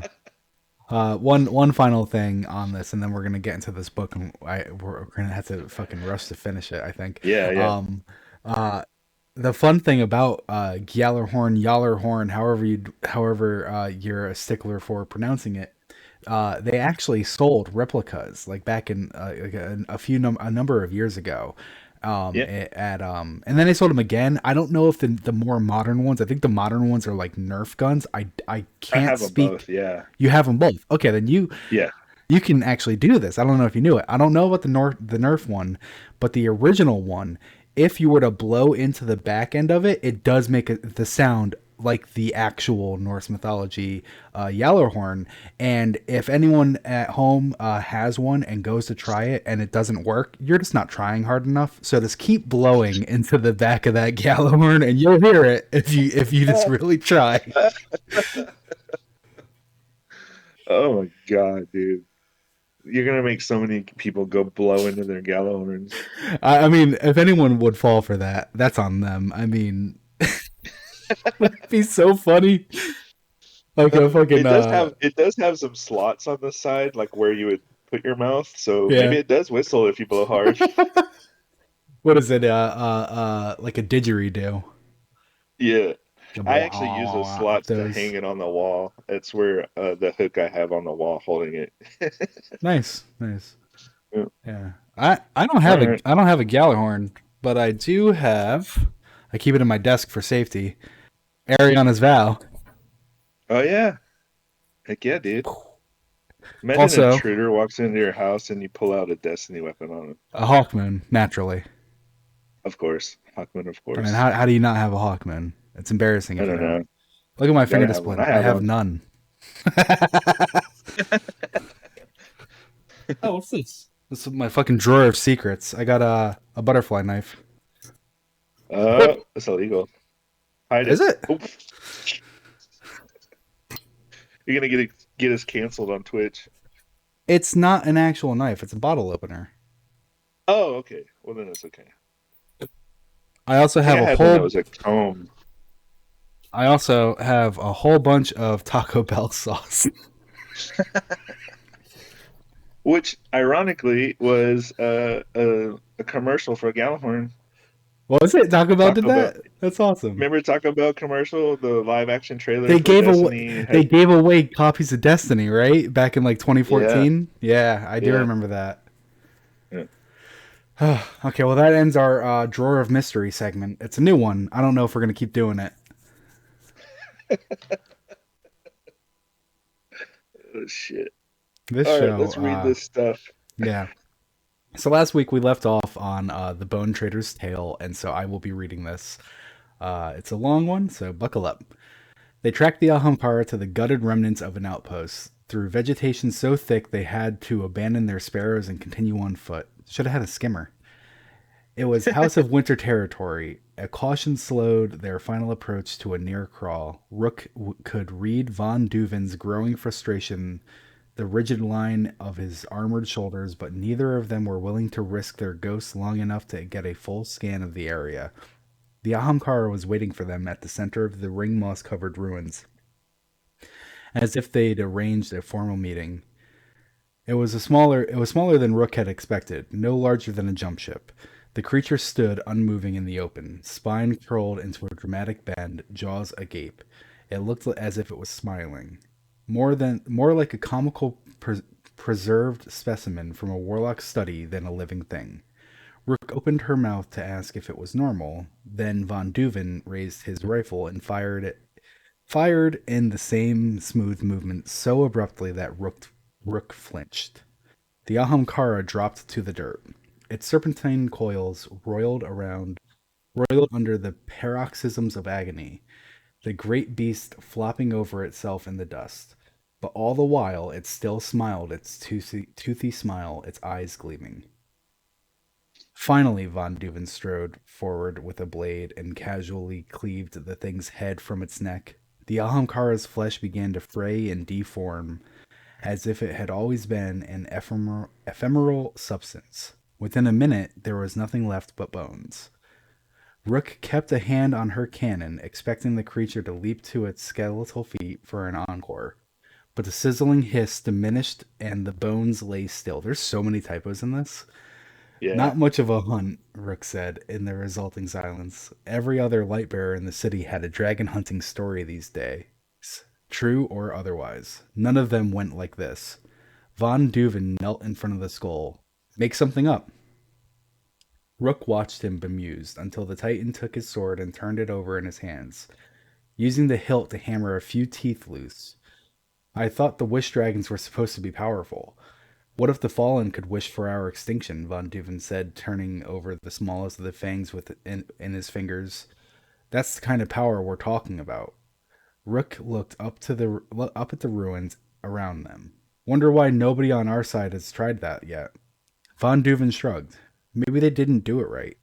One final thing on this, and then we're gonna get into this book, and we're gonna have to fucking rush to finish it, I think. Yeah, yeah. Um, uh, the fun thing about Gjallarhorn, Yallarhorn, however you're a stickler for pronouncing it, they actually sold replicas like back in like a number of years ago. Yeah. And then they sold them again. I don't know if the more modern ones. I think the modern ones are like Nerf guns. I I can't have them speak. both. Yeah. You have them both. Okay, then Yeah. you can actually do this. I don't know if you knew it. I don't know about the Nerf one, but the original one, if you were to blow into the back end of it, it does make the sound like the actual Norse mythology Yallarhorn. And if anyone at home has one and goes to try it and it doesn't work, you're just not trying hard enough. So just keep blowing into the back of that Yallarhorn, and you'll hear it if you just really try. Oh my God, dude. You're gonna make so many people go blow into their Gjallarhorns. I mean, if anyone would fall for that, that's on them. I mean, that'd be so funny. Like a fucking It does have some slots on the side, like where you would put your mouth. So maybe yeah. it does whistle if you blow hard. What is it? Like a didgeridoo. Yeah. The I actually use those up slots to those. hang it on the wall. That's where the hook I have on the wall holding it. Nice, nice. Yeah. Yeah. I don't All have a right. I don't have a Gallahorn, but I do have. I keep it in my desk for safety. Ariana's vow. Oh yeah. Heck yeah, dude. Imagine an Also, intruder walks into your house and you pull out a destiny weapon on him. a Hawkmoon, naturally. Of course. Hawkman, of I mean, course. how do you not have a Hawkmoon? It's embarrassing I if you don't don't. know. Look at my You finger gotta have one. discipline. I I have have one. none. Oh, what's this? This is my fucking drawer of secrets. I got a butterfly knife. That's illegal. Hide Is it. it? Oh, you're gonna get us canceled on Twitch. It's not an actual knife. It's a bottle opener. Oh, okay. Well then it's okay. I also I think have I a had one that whole. was a comb. I also have a whole bunch of Taco Bell sauce. Which ironically was a commercial for Gallahorn. What was it? Taco Bell did Taco Bell. that? That's awesome. Remember Taco Bell commercial, the live action trailer They for gave away Destiny they had gave away copies of Destiny, right? Back in like yeah, 2014. Yeah, I do yeah, remember that. yeah. Okay, well that ends our drawer of mystery segment. It's a new one. I don't know if we're gonna keep doing it. Oh shit. This All right, show, let's read this stuff. yeah. So last week we left off on the Bone Trader's Tale, and so I will be reading this. It's a long one, so buckle up. They tracked the Ahamkara to the gutted remnants of an outpost. Through vegetation so thick they had to abandon their sparrows and continue on foot. Should have had a skimmer. It was House of Winter territory. A caution slowed their final approach to a near crawl. Could read Von Duven's growing frustration, the rigid line of his armored shoulders, but neither of them were willing to risk their ghosts long enough to get a full scan of the area. The Ahamkara was waiting for them at the center of the ring moss covered ruins, as if they'd arranged a formal meeting. It was smaller than Rook had expected, no larger than a jump ship. The creature stood unmoving in the open, spine curled into a dramatic bend, jaws agape. It looked as if it was smiling. More like a comical preserved specimen from a warlock's study than a living thing. Rook opened her mouth to ask if it was normal. Then Von Duven raised his rifle and fired in the same smooth movement so abruptly that Rook flinched. The Ahamkara dropped to the dirt. Its serpentine coils roiled under the paroxysms of agony, the great beast flopping over itself in the dust. But all the while it still smiled its toothy smile, its eyes gleaming. Finally, Von Duven strode forward with a blade and casually cleaved the thing's head from its neck. The Ahamkara's flesh began to fray and deform, as if it had always been an ephemeral substance. Within a minute, there was nothing left but bones. Rook kept a hand on her cannon, expecting the creature to leap to its skeletal feet for an encore. But the sizzling hiss diminished and the bones lay still. There's so many typos in this. Yeah. Not much of a hunt, Rook said in the resulting silence. Every other light bearer in the city had a dragon hunting story these days, true or otherwise. None of them went like this. Von Duven knelt in front of the skull. Make something up. Rook watched him bemused until the Titan took his sword and turned it over in his hands, using the hilt to hammer a few teeth loose. I thought the wish dragons were supposed to be powerful. What if the Fallen could wish for our extinction? Von Duven said, turning over the smallest of the fangs in his fingers. That's the kind of power we're talking about. Rook looked up at the ruins around them. Wonder why nobody on our side has tried that yet. Von Duven shrugged. Maybe they didn't do it right.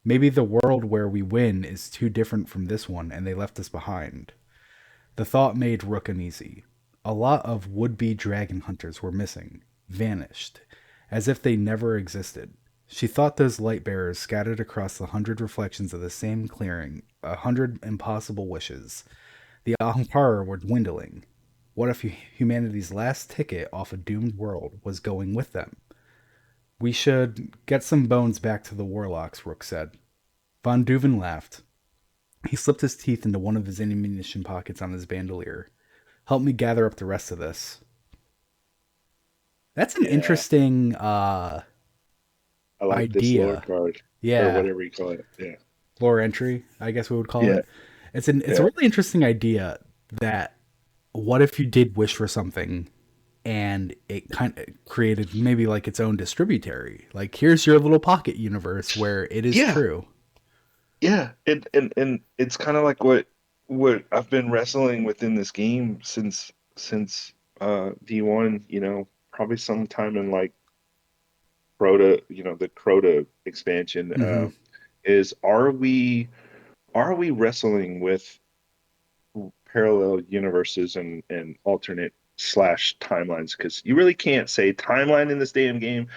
Maybe the world where we win is too different from this one and they left us behind. The thought made Rook uneasy. A lot of would-be dragon hunters were missing, vanished, as if they never existed. She thought those light bearers scattered across 100 reflections of the same clearing, 100 impossible wishes. The Ahamkara were dwindling. What if humanity's last ticket off a doomed world was going with them? We should get some bones back to the warlocks, Rook said. Von Duven laughed. He slipped his teeth into one of his ammunition pockets on his bandolier. Help me gather up the rest of this. That's an Yeah. interesting I like this lore idea. card or Yeah, whatever you call it. Yeah. lore entry, I guess we would call Yeah. it. It's a Yeah. really interesting idea that what if you did wish for something and it kind of created maybe like its own distributary. Like here's your little pocket universe where it is Yeah. true. Yeah. And it's kind of like what I've been wrestling within this game since V1, probably sometime in like Crota, the Crota expansion, Hmm. is are we wrestling with parallel universes and alternate slash timelines? Because you really can't say timeline in this damn game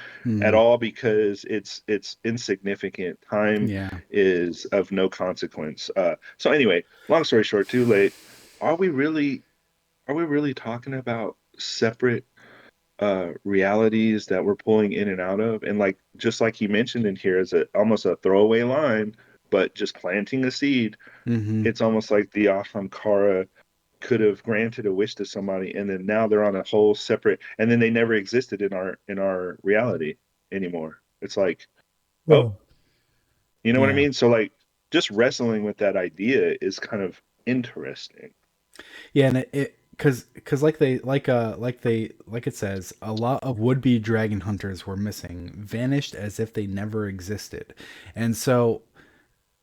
at Hmm. all because it's insignificant. Time Yeah. is of no consequence. So anyway, long story short, too late. Are we really are we really talking about separate realities that we're pulling in and out of? And like just like you mentioned in here, as a almost a throwaway line, but just planting a seed. Hmm. It's almost like the Ahamkara could have granted a wish to somebody, and then now they're on a whole separate, and then they never existed in our reality anymore. It's like, Oh, Oh. you know what I Yeah. mean? So like just wrestling with that idea is kind of interesting. Yeah, and it because like it says, a lot of would-be dragon hunters were missing, vanished as if they never existed. And so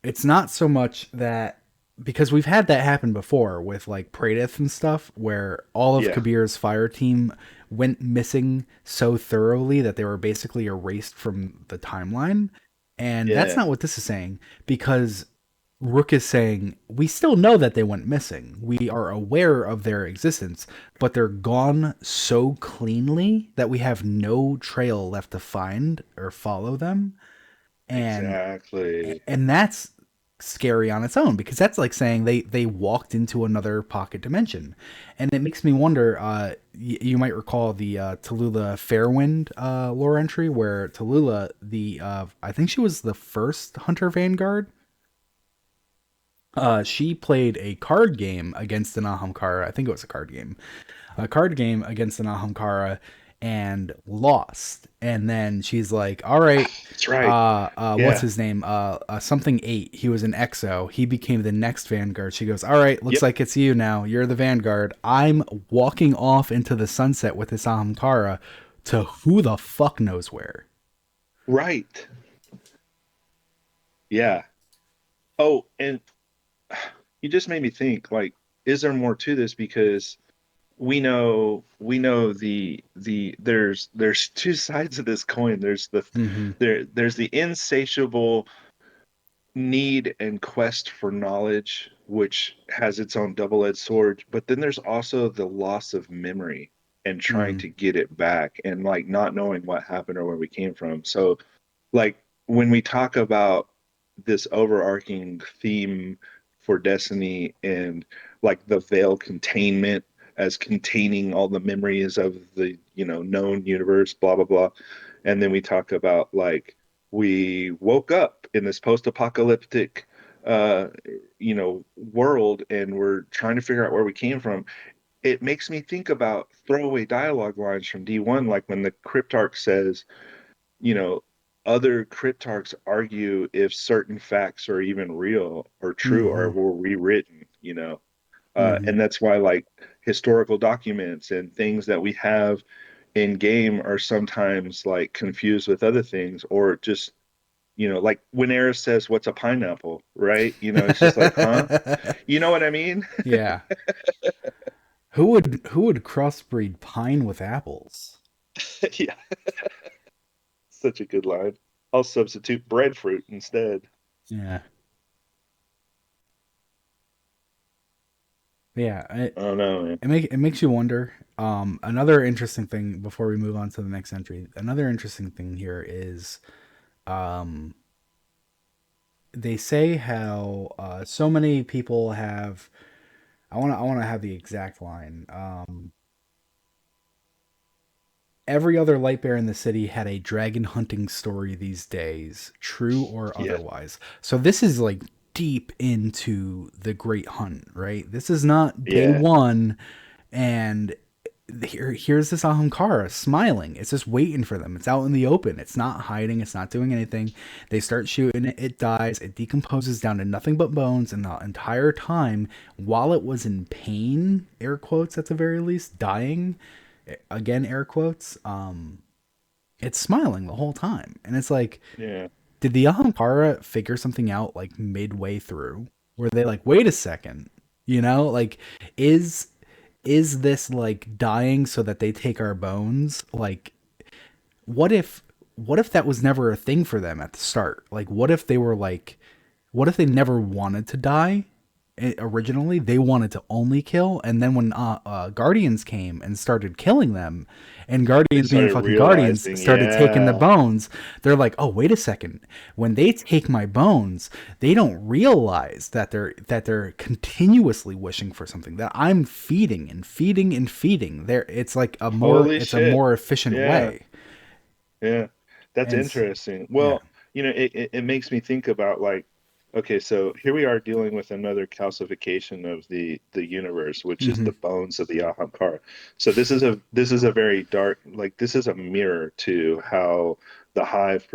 it's not so much that, because we've had that happen before with like Praedyth and stuff, where all of Yeah. Kabir's fire team went missing so thoroughly that they were basically erased from the timeline. And that's Yeah. not what this is saying, because Rook is saying we still know that they went missing. We are aware of their existence, but they're gone so cleanly that we have no trail left to find or follow them. And Exactly. that's scary on its own, because that's like saying they walked into another pocket dimension. And it makes me wonder, you might recall the Tallulah Fairwind lore entry, where Tallulah, the I think she was the first hunter vanguard. She played a card game against an Ahamkara. I think it was a card game against an Ahamkara, and lost. And then she's like, "All right, That's right. what's Yeah. his name? Something 8. He was an Exo. He became the next Vanguard." She goes, "All right, looks Yep. like it's you now. You're the Vanguard. I'm walking off into the sunset with this Ahamkara to who the fuck knows where." Right. Yeah. Oh, and you just made me think, like, is there more to this? Because we know there's two sides of this coin. Mm-hmm. There's the insatiable need and quest for knowledge, which has its own double-edged sword, but then there's also the loss of memory and trying Mm-hmm. to get it back and like not knowing what happened or where we came from. So like when we talk about this overarching theme for Destiny and like the veil containment as containing all the memories of the known universe, blah blah blah, and then we talk about like we woke up in this post-apocalyptic uh world and we're trying to figure out where we came from. It makes me think about throwaway dialogue lines from D1, like when the cryptarch says, you know, other cryptarchs argue if certain facts are even real or true or Mm-hmm. were rewritten, Mm-hmm. and that's why like historical documents and things that we have in game are sometimes like confused with other things or just like when Eris says what's a pineapple, right? It's just like, huh? You know what I mean? Yeah. Who would crossbreed pine with apples? Yeah, such a good line. I'll substitute breadfruit instead. Yeah. Yeah, I don't know, man. it makes you wonder. Another interesting thing before we move on to the next entry. Another interesting thing here is, um, they say how so many people have. I want to have the exact line. Every other light bear in the city had a dragon hunting story these days, true or Yeah, otherwise. So this is like deep into the Great Hunt, right? This is not day yeah. one, and here's this Ahamkara smiling. It's just waiting for them. It's out in the open. It's not hiding. It's not doing anything. They start shooting it. It dies. It decomposes down to nothing but bones. And the entire time, while it was in pain, air quotes at the very least, dying, again air quotes, it's smiling the whole time. And it's like, Yeah. did the Ahamkara figure something out like midway through? Were they like, wait a second, like, is this like dying so that they take our bones? Like, what if that was never a thing for them at the start? Like, what if they were like, what if they never wanted to die? Originally they wanted to only kill, and then when guardians came and started killing them, and They guardians being started fucking guardians realizing, started taking the yeah, bones, they're like, oh, wait a second, when they take my bones, they don't realize that they're continuously wishing for something that I'm feeding and feeding and feeding. There, holy it's a shit. more efficient Yeah, way. yeah. That's And interesting. yeah. Well, it makes me think about like, okay, so here we are dealing with another calcification of the universe, which is Hmm. the bones of the Ahamkara. So this is a very dark, like this is a mirror to how the hive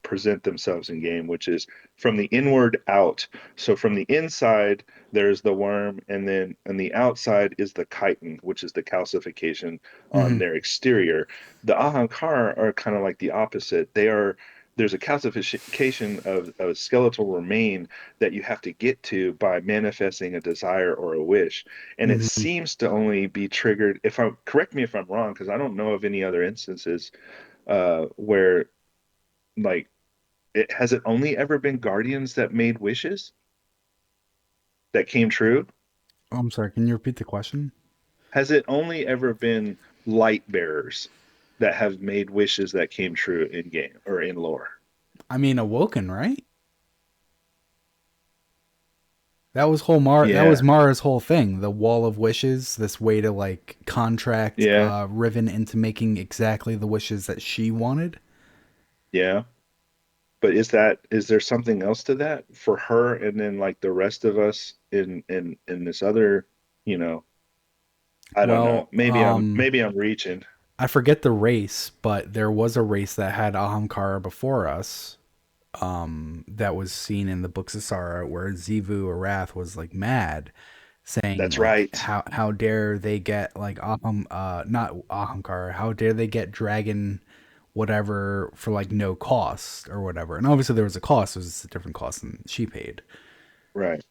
present themselves in game, which is from the inward out. So from the inside, there's the worm, and then on the outside is the chitin, which is the calcification on Hmm. their exterior. The ahankara are kind of like the opposite. There's a calcification of a skeletal remain that you have to get to by manifesting a desire or a wish. And it Hmm. seems to only be triggered, if I'm correct me if I'm wrong, because I don't know of any other instances where like it has it only ever been guardians that made wishes that came true? Oh, I'm sorry. Can you repeat the question? Has it only ever been light bearers that have made wishes that came true in game or in lore? I mean, Awoken, right? That was Yeah, Mara's whole thing, the wall of wishes, this way to like contract yeah, Riven into making exactly the wishes that she wanted. yeah. But is there something else to that for her and then like the rest of us in this other, you know, I don't know. Well, Maybe I'm reaching. I forget the race, but there was a race that had Ahamkara before us. That was seen in the books of Sara, where Zivu Arath was like mad, saying That's like right. how dare they get like not Ahamkara, how dare they get dragon whatever for like no cost or whatever. And obviously there was a cost, it was just a different cost than she paid. Right.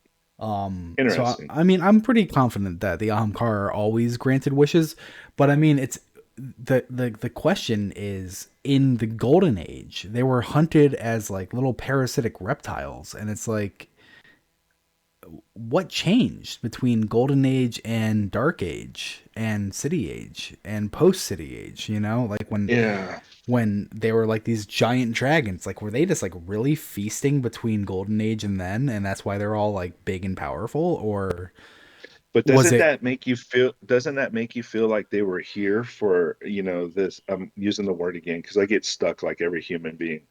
So Interesting. I mean, I'm pretty confident that the Ahamkara are always granted wishes, but I mean, it's the question is in the Golden Age they were hunted as like little parasitic reptiles, and it's like what changed between Golden Age and Dark Age and City Age and post City Age? You know, like Yeah. when they were like these giant dragons, like were they just like really feasting between Golden Age and then, and that's why they're all like big and powerful, or But was it? doesn't that make you feel like they were here for, this, I'm using the word again because I get stuck like every human being,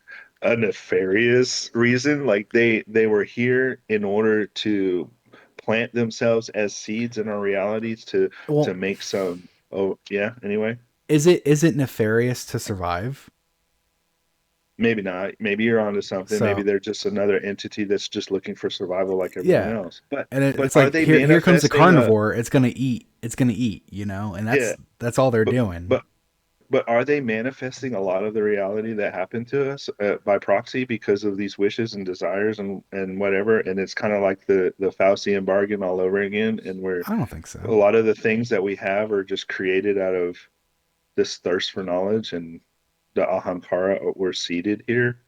a nefarious reason? Like they were here in order to plant themselves as seeds in our realities to Well, make some, oh yeah, anyway. is it nefarious to survive? Maybe not. Maybe you're onto something. Maybe So they're just another entity that's just looking for survival like everyone yeah, else. But and but it's are like they here comes a manifesting a carnivore. It's gonna eat. It's gonna eat. You know, and yeah, that's all they're but doing. but But are they manifesting a lot of the reality that happened to us by proxy because of these wishes and desires and whatever? And it's kind of like the Faustian bargain all over again, and where I don't think a so. lot of the things that we have are just created out of this thirst for knowledge, and the Ahamkara were seated here.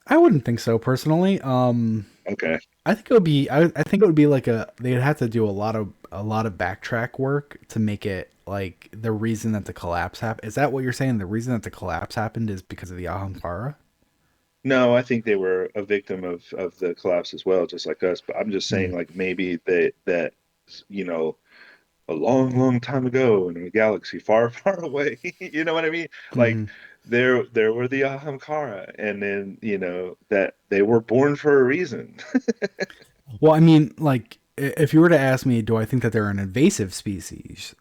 I wouldn't think so personally. Okay, I think it would be. I think it would be like a. They'd have to do a lot of backtrack work to make it like the reason that the collapse happened. Is that what you're saying? The reason that the collapse happened is because of the Ahamkara? no, I think they were a victim of the collapse as well, just like us. But I'm just saying, Mm. like maybe that you know a long, long time ago in a galaxy far, far away. You know what I mean? Like Hmm. there were the Ahamkara, and then that they were born for a reason. Well, I mean, like if you were to ask me, do I think that they're an invasive species?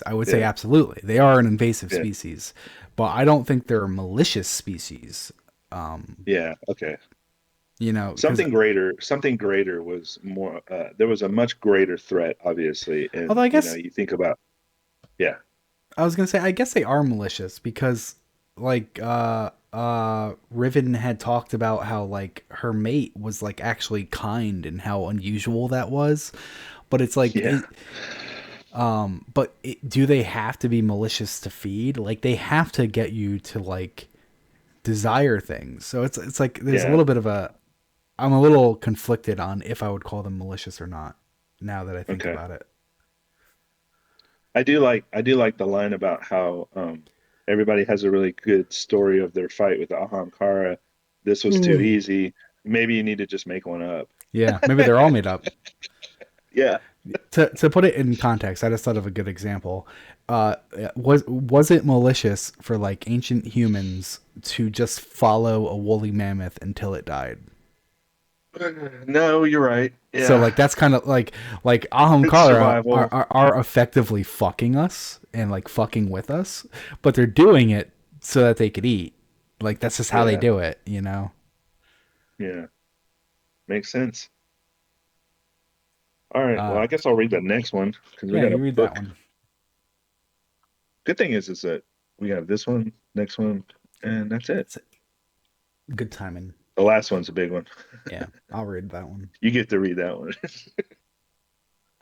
I would say Yeah, absolutely. They are an invasive yeah, species, but I don't think they're a malicious species. Um, yeah. Okay. because Something greater was more. There was a much greater threat, obviously, although and I guess you think about, yeah, I was gonna say I guess they are malicious because like Riven had talked about how like her mate was like actually kind and how unusual that was, but it's like yeah, do they have to be malicious to feed? Like they have to get you to like desire things. So it's like there's a yeah. little bit of a I'm a little conflicted on if I would call them malicious or not now that I think Okay. about it. I do like the line about how everybody has a really good story of their fight with Ahamkara. This was too Mm. easy. Maybe you need to just make one up. Yeah, maybe they're all made up. Yeah. To put it in context, I just thought of a good example. Uh, was it malicious for like ancient humans to just follow a woolly mammoth until it died? No, you're right. So Yeah. like that's kind of like It's Ahamkara survival. are effectively fucking us and like fucking with us, but they're doing it so that they could eat. Like that's just how they Yeah, do it, you know. yeah, makes sense. All right, well, Uh, I guess I'll read the next one because we yeah, got a you read that book. one. Good thing is that we have this one, next one, and that's it. It's good timing. The last one's a big one. Yeah, I'll read that one. You get to read that one.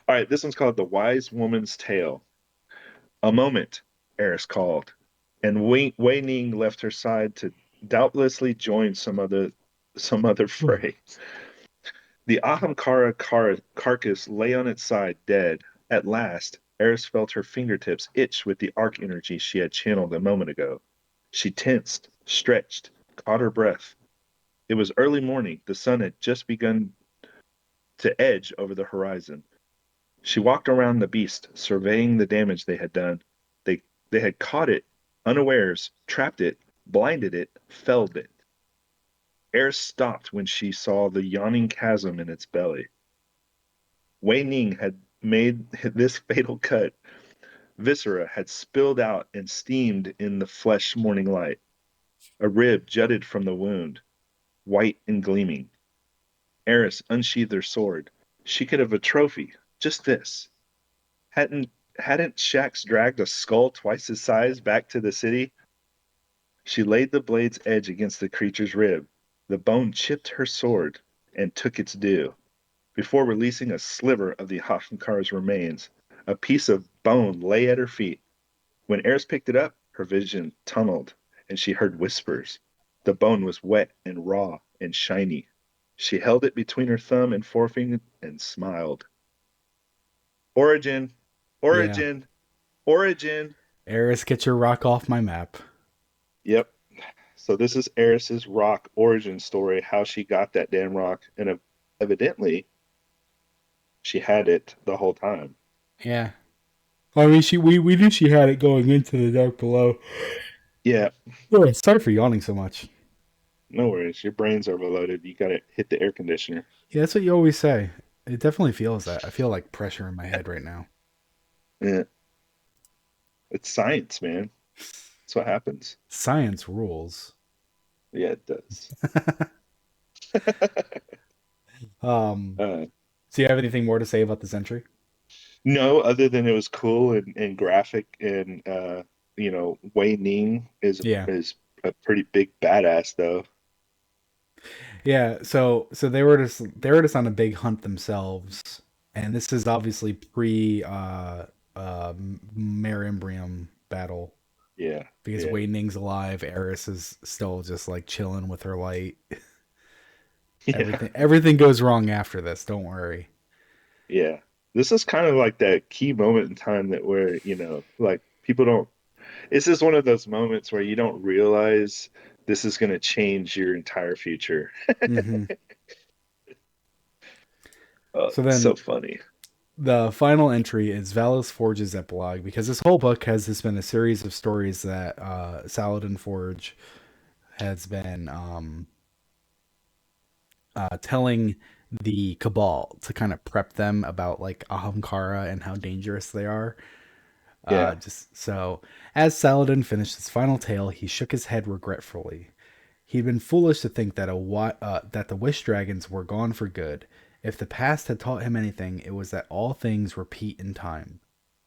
All right, this one's called The Wise Woman's Tale. A moment, Eris called, and Wei Ning left her side to doubtlessly join some other fray. The Ahamkara carcass lay on its side, dead. At last, Eris felt her fingertips itch with the arc energy she had channeled a moment ago. She tensed, stretched, caught her breath. It was early morning. The sun had just begun to edge over the horizon. She walked around the beast, surveying the damage they had done. They they had caught it unawares, trapped it, blinded it, felled it. Eris stopped when she saw the yawning chasm in its belly. Wei Ning had made this fatal cut. Viscera had spilled out and steamed in the flesh morning light. A rib jutted from the wound, white and gleaming. Eris unsheathed her sword. She could have a trophy, just this. Hadn't Shax dragged a skull twice his size back to the city? She laid the blade's edge against the creature's rib. The bone chipped her sword and took its due. Before releasing a sliver of the Hafnkar's remains, a piece of bone lay at her feet. When Eris picked it up, her vision tunneled, and she heard whispers. The bone was wet and raw and shiny. She held it between her thumb and forefinger and smiled. Origin, Yeah, origin, origin. Eris, get your rock off my map. Yep. So this is Eris's rock origin story, how she got that damn rock, and evidently she had it the whole time. Yeah. Well, I mean, we knew she had it going into the dark below. Yeah, Oh, sorry for yawning so much. no worries. Your brains are overloaded. You got to hit the air conditioner. Yeah, that's what you always say. It definitely feels that. I feel like pressure in my head right now. Yeah, it's science, man. That's what happens. Science rules. Yeah, it does. Um, Uh, do you have anything more to say about this entry? no, other than it was cool and graphic, and Wei Ning is Yeah. is a pretty big badass, though. Yeah, so they were just on a big hunt themselves, and this is obviously pre Marimbrium battle Yeah, because yeah, Wei Ning's alive, Eris is still just like chilling with her light. yeah, Everything goes wrong after this. Don't worry. yeah. This is kind of like that key moment in time that where, like people don't. This is one of those moments where you don't realize this is going to change your entire future. Hmm. Oh, So it's so then funny. the final entry is Valis Forge's epilogue because this whole book has just been a series of stories that Saladin Forge has been telling the Cabal to kind of prep them about like Ahamkara and how dangerous they are. Yeah, Just so, as Saladin finished his final tale, he shook his head regretfully. He'd been foolish to think that the Wish Dragons were gone for good. If the past had taught him anything, it was that all things repeat in time.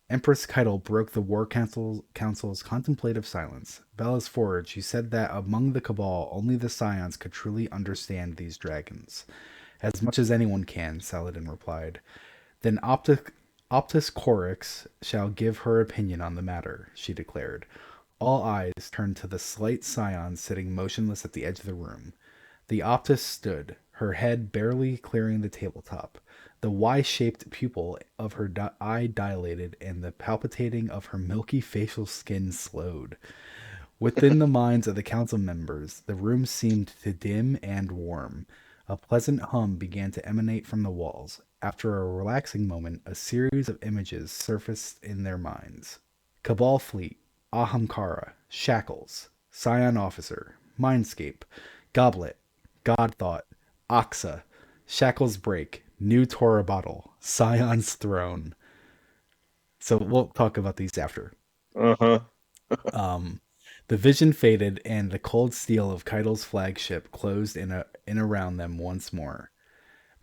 Empress Keitel broke the Council's contemplative silence. Bella's Forge, she said that among the Cabal, only the Scions could truly understand these dragons. As much as anyone can, Saladin replied. Then Optus Coryx shall give her opinion on the matter, she declared. All eyes turned to the slight scion sitting motionless at the edge of the room. The Optus stood, her head barely clearing the tabletop. The Y-shaped pupil of her eye dilated, and the palpitating of her milky facial skin slowed. Within the minds of the council members, the room seemed to dim and warm. A pleasant hum began to emanate from the walls. After a relaxing moment, a series of images surfaced in their minds. Cabal Fleet, Ahamkara, Shackles, Scion Officer, Mindscape, Goblet, God Thought, Oxa, Shackles Break, New Torah Bottle, Scion's Throne. So we'll talk about these after. uh-huh. Um, The vision faded, and the cold steel of Keitel's flagship closed in around them once more.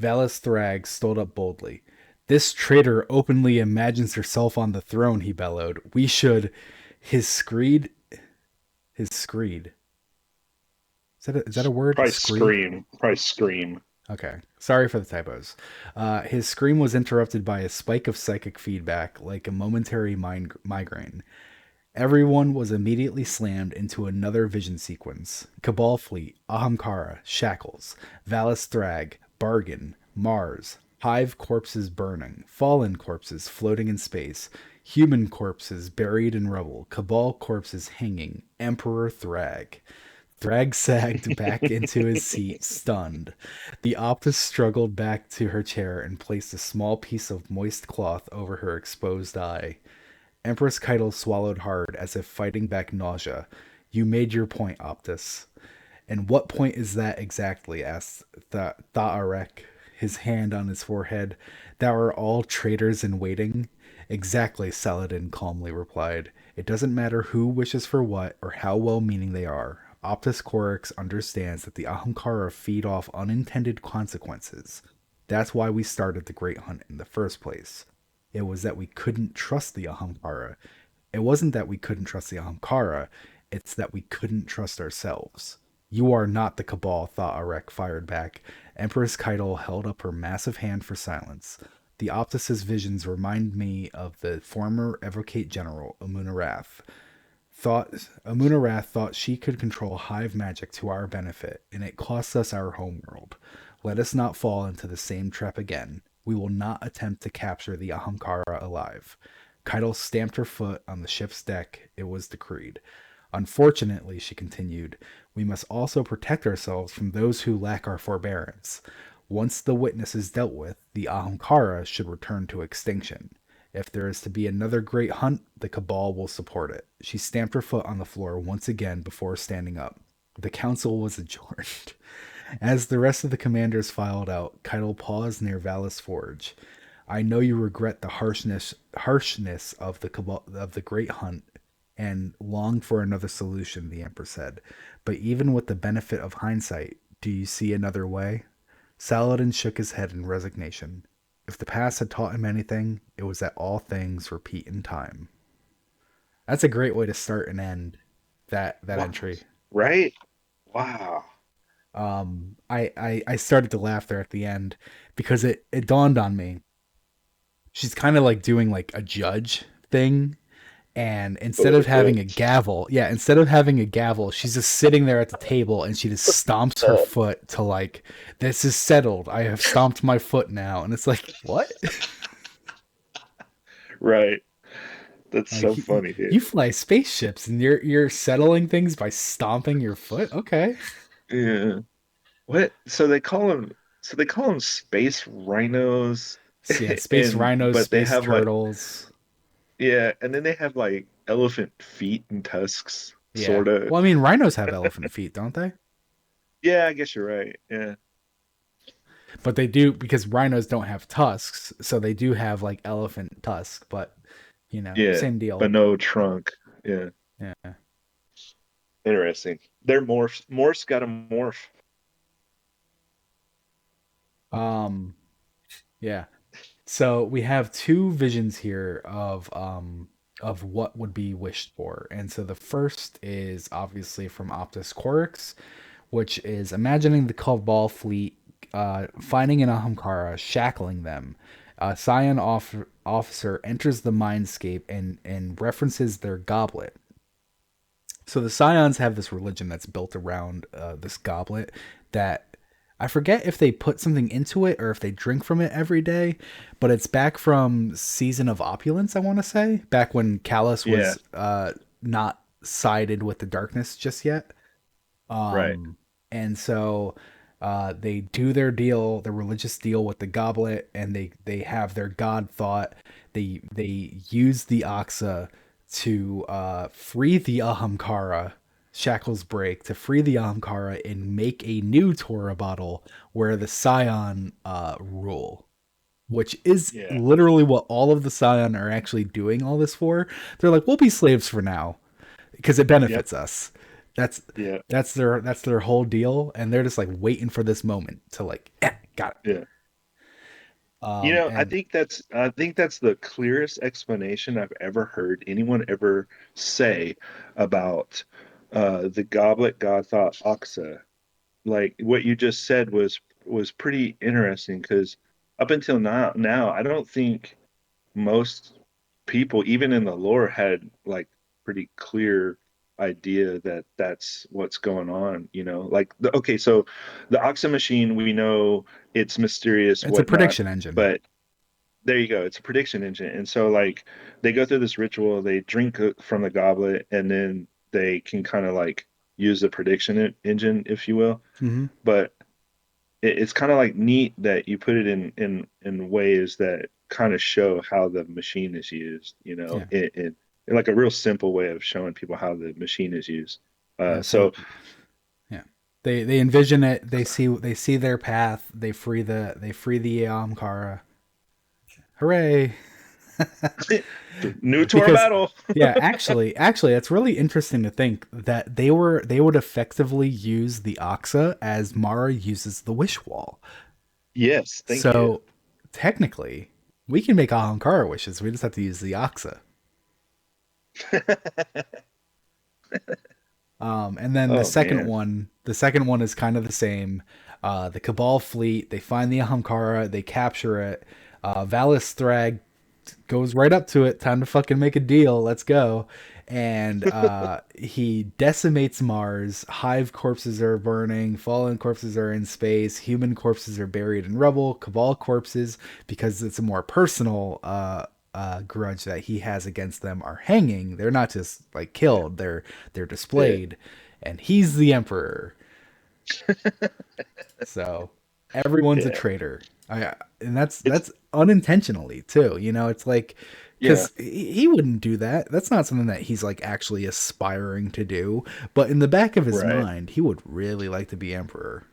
Valis Thrag stood up boldly. This traitor openly imagines herself on the throne, he bellowed. We should. His screed. His screed. Is that a word? Probably Screed? scream. Probably scream. Okay. Sorry for the typos. His scream was interrupted by a spike of psychic feedback, like a momentary migraine. Everyone was immediately slammed into another vision sequence. Cabal Fleet, Ahamkara, Shackles, Valis Thrag, Bargain, Mars, Hive corpses burning, fallen corpses floating in space, human corpses buried in rubble, Cabal corpses hanging, Emperor Thrag. Thrag sagged back into his seat, stunned. The Optus struggled back to her chair and placed a small piece of moist cloth over her exposed eye. Empress Keitel swallowed hard, as if fighting back nausea. You made your point, Optus. And what point is that exactly? Asked Tha'arek, his hand on his forehead. Thou are all traitors in waiting? Exactly, Saladin calmly replied. It doesn't matter who wishes for what, or how well-meaning they are. Optus Corax understands that the Ahamkara feed off unintended consequences. That's why we started the Great Hunt in the first place. It was that we couldn't trust the Ahamkara. It wasn't that we couldn't trust the Ahamkara, it's that we couldn't trust ourselves. You are not the Cabal, Tha'arek fired back. Empress Keitel held up her massive hand for silence. The Optus's visions remind me of the former Evocate General, Amunarath. Amunarath thought she could control hive magic to our benefit, and it cost us our homeworld. Let us not fall into the same trap again. We will not attempt to capture the Ahamkara alive. Keitel stamped her foot on the ship's deck. It was decreed. Unfortunately, she continued, we must also protect ourselves from those who lack our forbearance. Once the witness is dealt with, the Ahamkara should return to extinction. If there is to be another great hunt, the Cabal will support it. She stamped her foot on the floor once again before standing up. The council was adjourned. As the rest of the commanders filed out, Keitel paused near Valis Forge. I know you regret the harshness of the Great Hunt and long for another solution, the Emperor said. But even with the benefit of hindsight, do you see another way? Saladin shook his head in resignation. If the past had taught him anything, it was that all things repeat in time. That's a great way to start and end that Wow. entry. Right? Wow. I started to laugh there at the end because it dawned on me. She's kind of like doing like a judge thing, and instead of having a gavel, she's just sitting there at the table and she just stomps her foot to like, this is settled. I have stomped my foot now. And it's like, what? Right. That's Like, so funny, dude. you fly spaceships and you're settling things by stomping your foot? Okay. Yeah. What? So they call them space rhinos, So, yeah, space and rhinos, but they space have like, turtles. yeah, and then they have like elephant feet and tusks, Yeah. sort of. Well, I mean, rhinos have elephant feet, don't they? Yeah, I guess you're right. Yeah. But they do, because rhinos don't have tusks, so they do have like elephant tusk, but Yeah, same but deal. no trunk. Yeah. Yeah. Interesting. They're morphs. Morphs got to morph. Um yeah. So we have two visions here of what would be wished for. And so the first is obviously from Optus Corax, which is imagining the Cabal fleet finding an Ahamkara, shackling them. A Scion officer enters the mindscape and references their goblet. So the Scions have this religion that's built around this goblet that I forget if they put something into it or if they drink from it every day, but it's back from Season of Opulence, I want to say, back when Callus Yeah. was not sided with the darkness just yet. Right. And so they do their deal, their religious deal with the goblet, and they have their god thought. They use the Oxa to free the Ahamkara. Shackles break to free the Ahamkara and make a new Torah bottle where the Scion rule, which is Yeah. literally what all of the Scion are actually doing all this for. They're like, we'll be slaves for now. because it Yep. benefits us. That's Yeah. that's their whole deal, and they're just like waiting for this moment to like, got it. Yeah. You know, And I think that's the clearest explanation I've ever heard anyone ever say about the Goblet God thought Oxa. Like what you just said was pretty interesting because up until now I don't think most people, even in the lore, had like pretty clear idea that that's what's going on, you know? Like okay, so the Oxa machine, we know it's mysterious, it's a whatnot, prediction engine. but there you go. It's a prediction engine. And so like they go through this ritual, they drink from the goblet, and then they can kind of like use the prediction engine, if you will. Hmm. But it's kind of like neat that you put it in ways that kind of show how the machine is used, you know, Yeah, in like a real simple way of showing people how the machine is used. yeah. So So yeah, they envision it. They see their path. They free the Amkara. Hooray! new to our Because battle. yeah, actually, it's really interesting to think that they would effectively use the Oxa as Mara uses the Wish Wall. Yes, thank you. So technically, we can make Ahamkara wishes. We just have to use the Oxa. And then Oh man. the second one is kind of the same. The Cabal fleet, they find the Ahamkara, they capture it. Valis Thrag goes right up to it. Time to fucking make a deal. Let's go. And he decimates Mars. Hive corpses are burning. Fallen corpses are in space. Human corpses are buried in rubble. Cabal corpses, because it's a more personal grudge that he has against them, are hanging. They're not just like Yeah. killed. They're Yeah. displayed. And he's the emperor. So everyone's a Yeah. traitor. And It's that's unintentionally too. You know, it's like yeah. because he wouldn't do that. That's not something that he's like actually aspiring to do. But in the back of his Right. mind, he would really like to be emperor.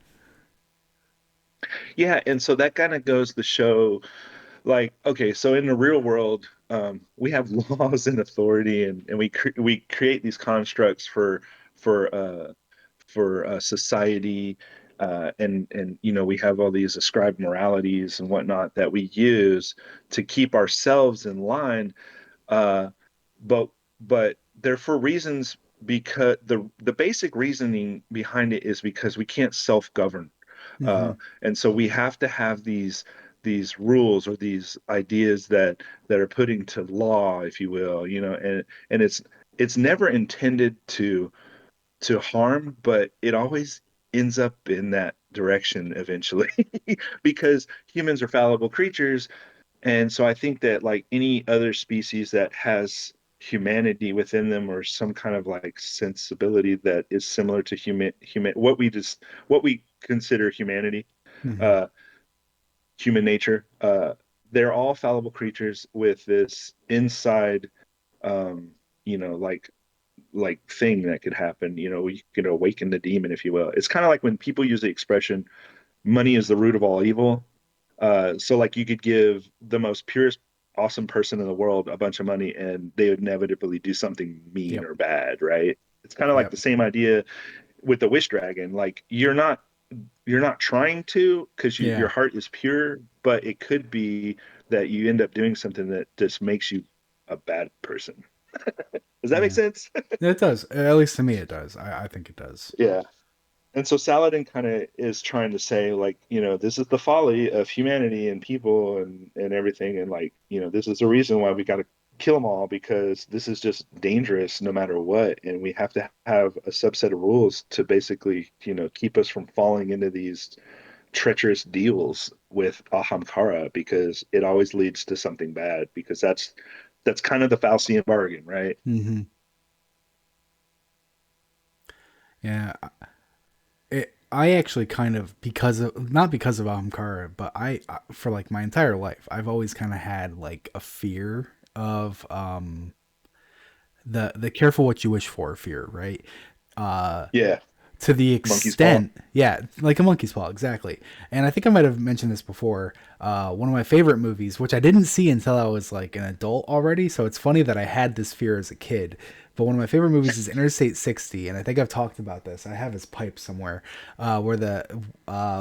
Yeah, and so that kind of goes to show like okay, so in the real world, we have laws and authority, and we create these constructs for society, and you know we have all these ascribed moralities and whatnot that we use to keep ourselves in line. Uh, but but they're for reasons because the basic reasoning behind it is because we can't self-govern, Hmm. uh, and so we have to have these rules or these ideas that are put into law, if you will, you know, and it's never intended to harm, but it always ends up in that direction eventually because humans are fallible creatures, and so I think that like any other species that has humanity within them or some kind of like sensibility that is similar to human what we consider humanity, Hmm. uh human nature, they're all fallible creatures with this inside um you know like thing that could happen, you know, you could awaken the demon, if you will. It's kind of like when people use the expression money is the root of all evil. So like you could give the most purest, awesome person in the world a bunch of money and they would inevitably do something mean Yep. or bad, right? It's kind of like Yep. the same idea with the wish dragon. Like you're not trying to because your Yeah. heart is pure, but it could be that you end up doing something that just makes you a bad person. Does that make Yeah. sense? It does. At least to me, it does. I think it does. Yeah. And so Saladin kind of is trying to say, like, you know, this is the folly of humanity and people and everything, and like, you know, this is the reason why we got to kill them all because this is just dangerous no matter what, and we have to have a subset of rules to basically, you know, keep us from falling into these treacherous deals with Ahamkara because it always leads to something bad because that's kind of the Faustian bargain, right? Hmm. Yeah. I actually kind of, because of, not because of Ahamkara, but for like my entire life, I've always kind of had like a fear of the careful what you wish for fear, right? Uh, Yeah, to the monkey's paw. extent, yeah, like a monkey's paw, exactly. And I think I might have mentioned this before. One of my favorite movies, which I didn't see until I was like an adult already, so it's funny that I had this fear as a kid. But one of my favorite movies is Interstate 60, and I think I've talked about this. I have his pipe somewhere, where the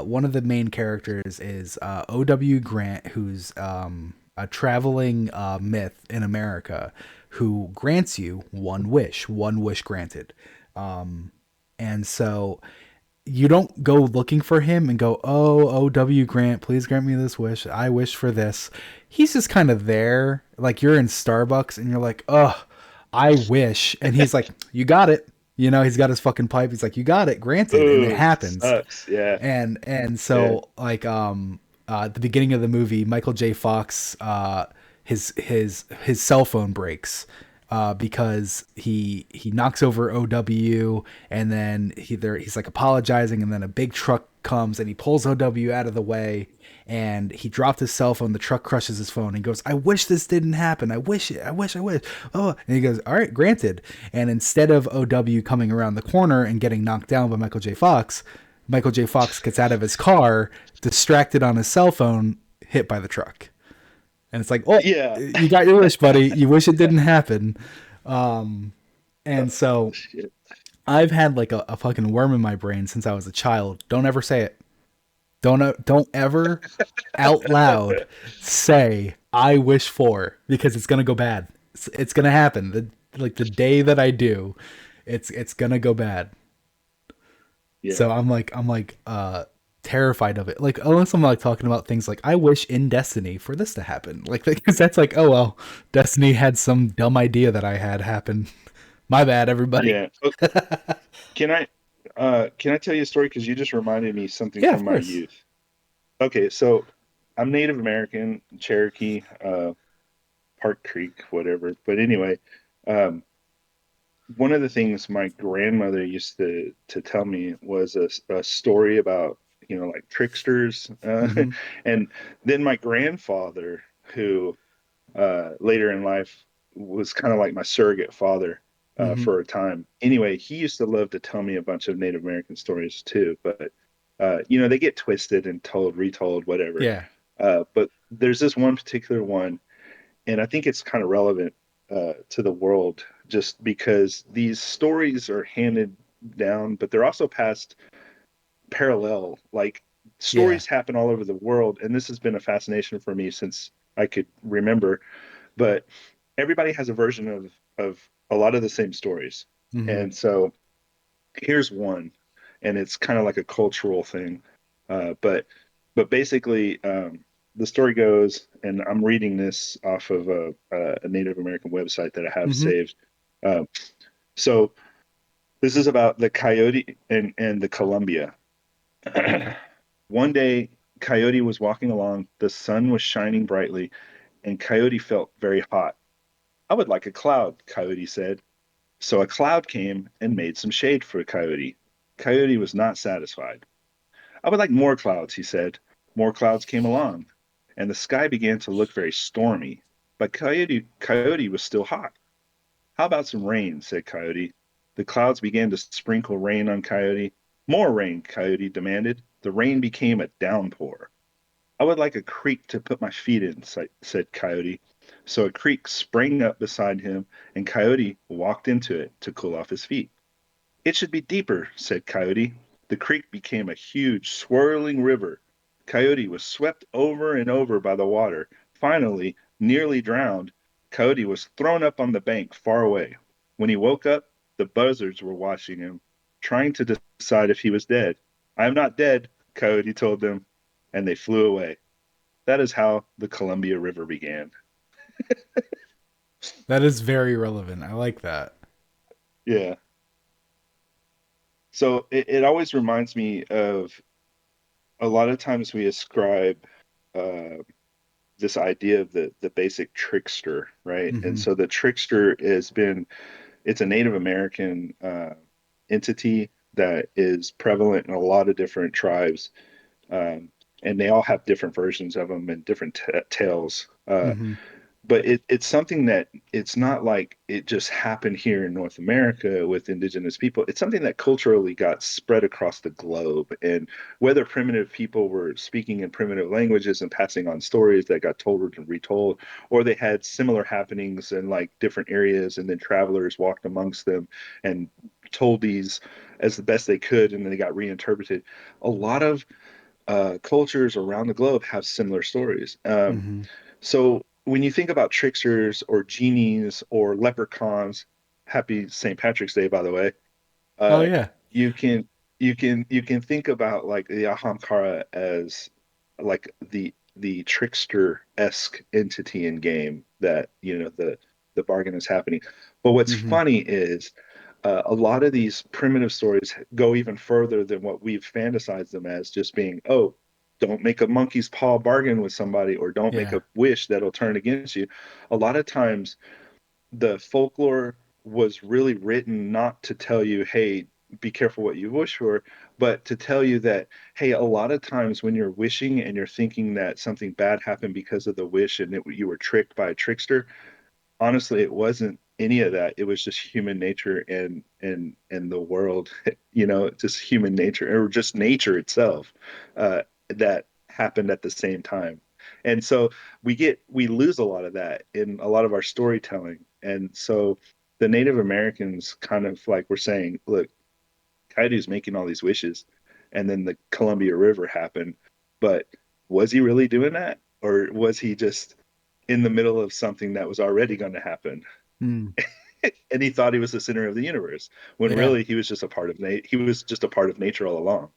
one of the main characters is O.W. Grant, who's a traveling myth in America, who grants you one wish granted. And so you don't go looking for him and go, "Oh, O.W. Grant, please grant me this wish. I wish for this." He's just kind of there, like you're in Starbucks and you're like, "Oh, I wish," and he's like, "You got it." You know, he's got his fucking pipe. He's like, "You got it, granted," and it Ooh, happens. sucks. Yeah. And Yeah. so like at the beginning of the movie, Michael J. Fox his cell phone breaks because he knocks over OW, and then he's like apologizing, and then a big truck comes and he pulls OW out of the way, and he dropped his cell phone. The truck crushes his phone and he goes, "I wish this didn't happen. I wish it. I wish. Oh," and he goes, "All right, granted." And instead of OW coming around the corner and getting knocked down by Michael J. Fox gets out of his car, distracted on his cell phone, hit by the truck. And it's like, "Oh, Yeah. you got your wish, buddy. You wish it didn't happen." Um, and so Shit. I've had like a fucking worm in my brain since I was a child. Don't ever say it. Don't ever out loud say "I wish for," because it's gonna go bad. It's gonna happen. The day that I do, it's gonna go bad. Yeah. So I'm like terrified of it. Like unless I'm like talking about things like I wish in Destiny for this to happen. Like because that's like, oh well, Destiny had some dumb idea that I had happen. My bad, everybody. Yeah. Can I tell you a story? Because you just reminded me something Yeah, of from my course. youth. Okay, so I'm Native American, Cherokee, Park Creek, whatever. But anyway, um, one of the things my grandmother used to tell me was a story about, like tricksters. Mm-hmm. And then my grandfather, who later in life was kind of like my surrogate father Mm-hmm. for a time. Anyway, he used to love to tell me a bunch of Native American stories too, but they get twisted and told, retold, whatever. Yeah. But there's this one particular one, and I think it's kind of relevant to the world just because these stories are handed down, but they're also passed parallel. Like Yeah. stories happen all over the world, and this has been a fascination for me since I could remember. But everybody has a version of a lot of the same stories. Mm-hmm. And so here's one, and it's kind of like a cultural thing. But basically, the story goes, and I'm reading this off of a Native American website that I have Mm-hmm. saved. Um, so this is about the coyote and the Columbia. One day, Coyote was walking along. The sun was shining brightly, and Coyote felt very hot. "I would like a cloud," Coyote said. So a cloud came and made some shade for Coyote. Coyote was not satisfied. "I would like more clouds," he said. More clouds came along, and the sky began to look very stormy. But Coyote was still hot. "How about some rain?" said Coyote. The clouds began to sprinkle rain on Coyote. "More rain," Coyote demanded. The rain became a downpour. "I would like a creek to put my feet in," said Coyote. So a creek sprang up beside him, and Coyote walked into it to cool off his feet. "It should be deeper," said Coyote. The creek became a huge, swirling river. Coyote was swept over and over by the water. Finally, nearly drowned, Coyote was thrown up on the bank far away. When he woke up, the buzzards were watching him, trying to decide if he was dead. "I am not dead," Coyote told them, and they flew away. That is how the Columbia River began. That is very relevant. I like that. Yeah. So it always reminds me of a lot of times we ascribe uh, this idea of the basic trickster, right? And Mm-hmm. so the trickster it's a Native American entity that is prevalent in a lot of different tribes, um, and they all have different versions of them and different tales. Mm-hmm. but it's something that it's not like it just happened here in North America with indigenous people. It's something that culturally got spread across the globe. And whether primitive people were speaking in primitive languages and passing on stories that got told and retold, or they had similar happenings in like different areas, and then travelers walked amongst them and told these as the best they could, and then they got reinterpreted. A lot of cultures around the globe have similar stories. Hmm. So when you think about tricksters or genies or leprechauns, happy St. Patrick's Day, by the way, Oh uh, yeah. you can you can think about like the Ahamkara as like the trickster-esque entity in game that the bargain is happening. But what's Hmm. funny is a lot of these primitive stories go even further than what we've fantasized them as just being, oh, don't make a monkey's paw bargain with somebody or don't make Yeah. a wish that'll turn against you. A lot of times the folklore was really written not to tell you, hey, be careful what you wish for, but to tell you that, hey, a lot of times when you're wishing and you're thinking that something bad happened because of the wish and you were tricked by a trickster, honestly, it wasn't any of that. It was just human nature and the world, just human nature or just nature itself, that happened at the same time. And so we lose a lot of that in a lot of our storytelling. And so the Native Americans kind of like were saying, look, Kaidu's making all these wishes, and then the Columbia River happened. But was he really doing that? Or was he just in the middle of something that was already going to happen? Mm. And he thought he was the center of the universe, when Yeah. really he was just a part of nature all along.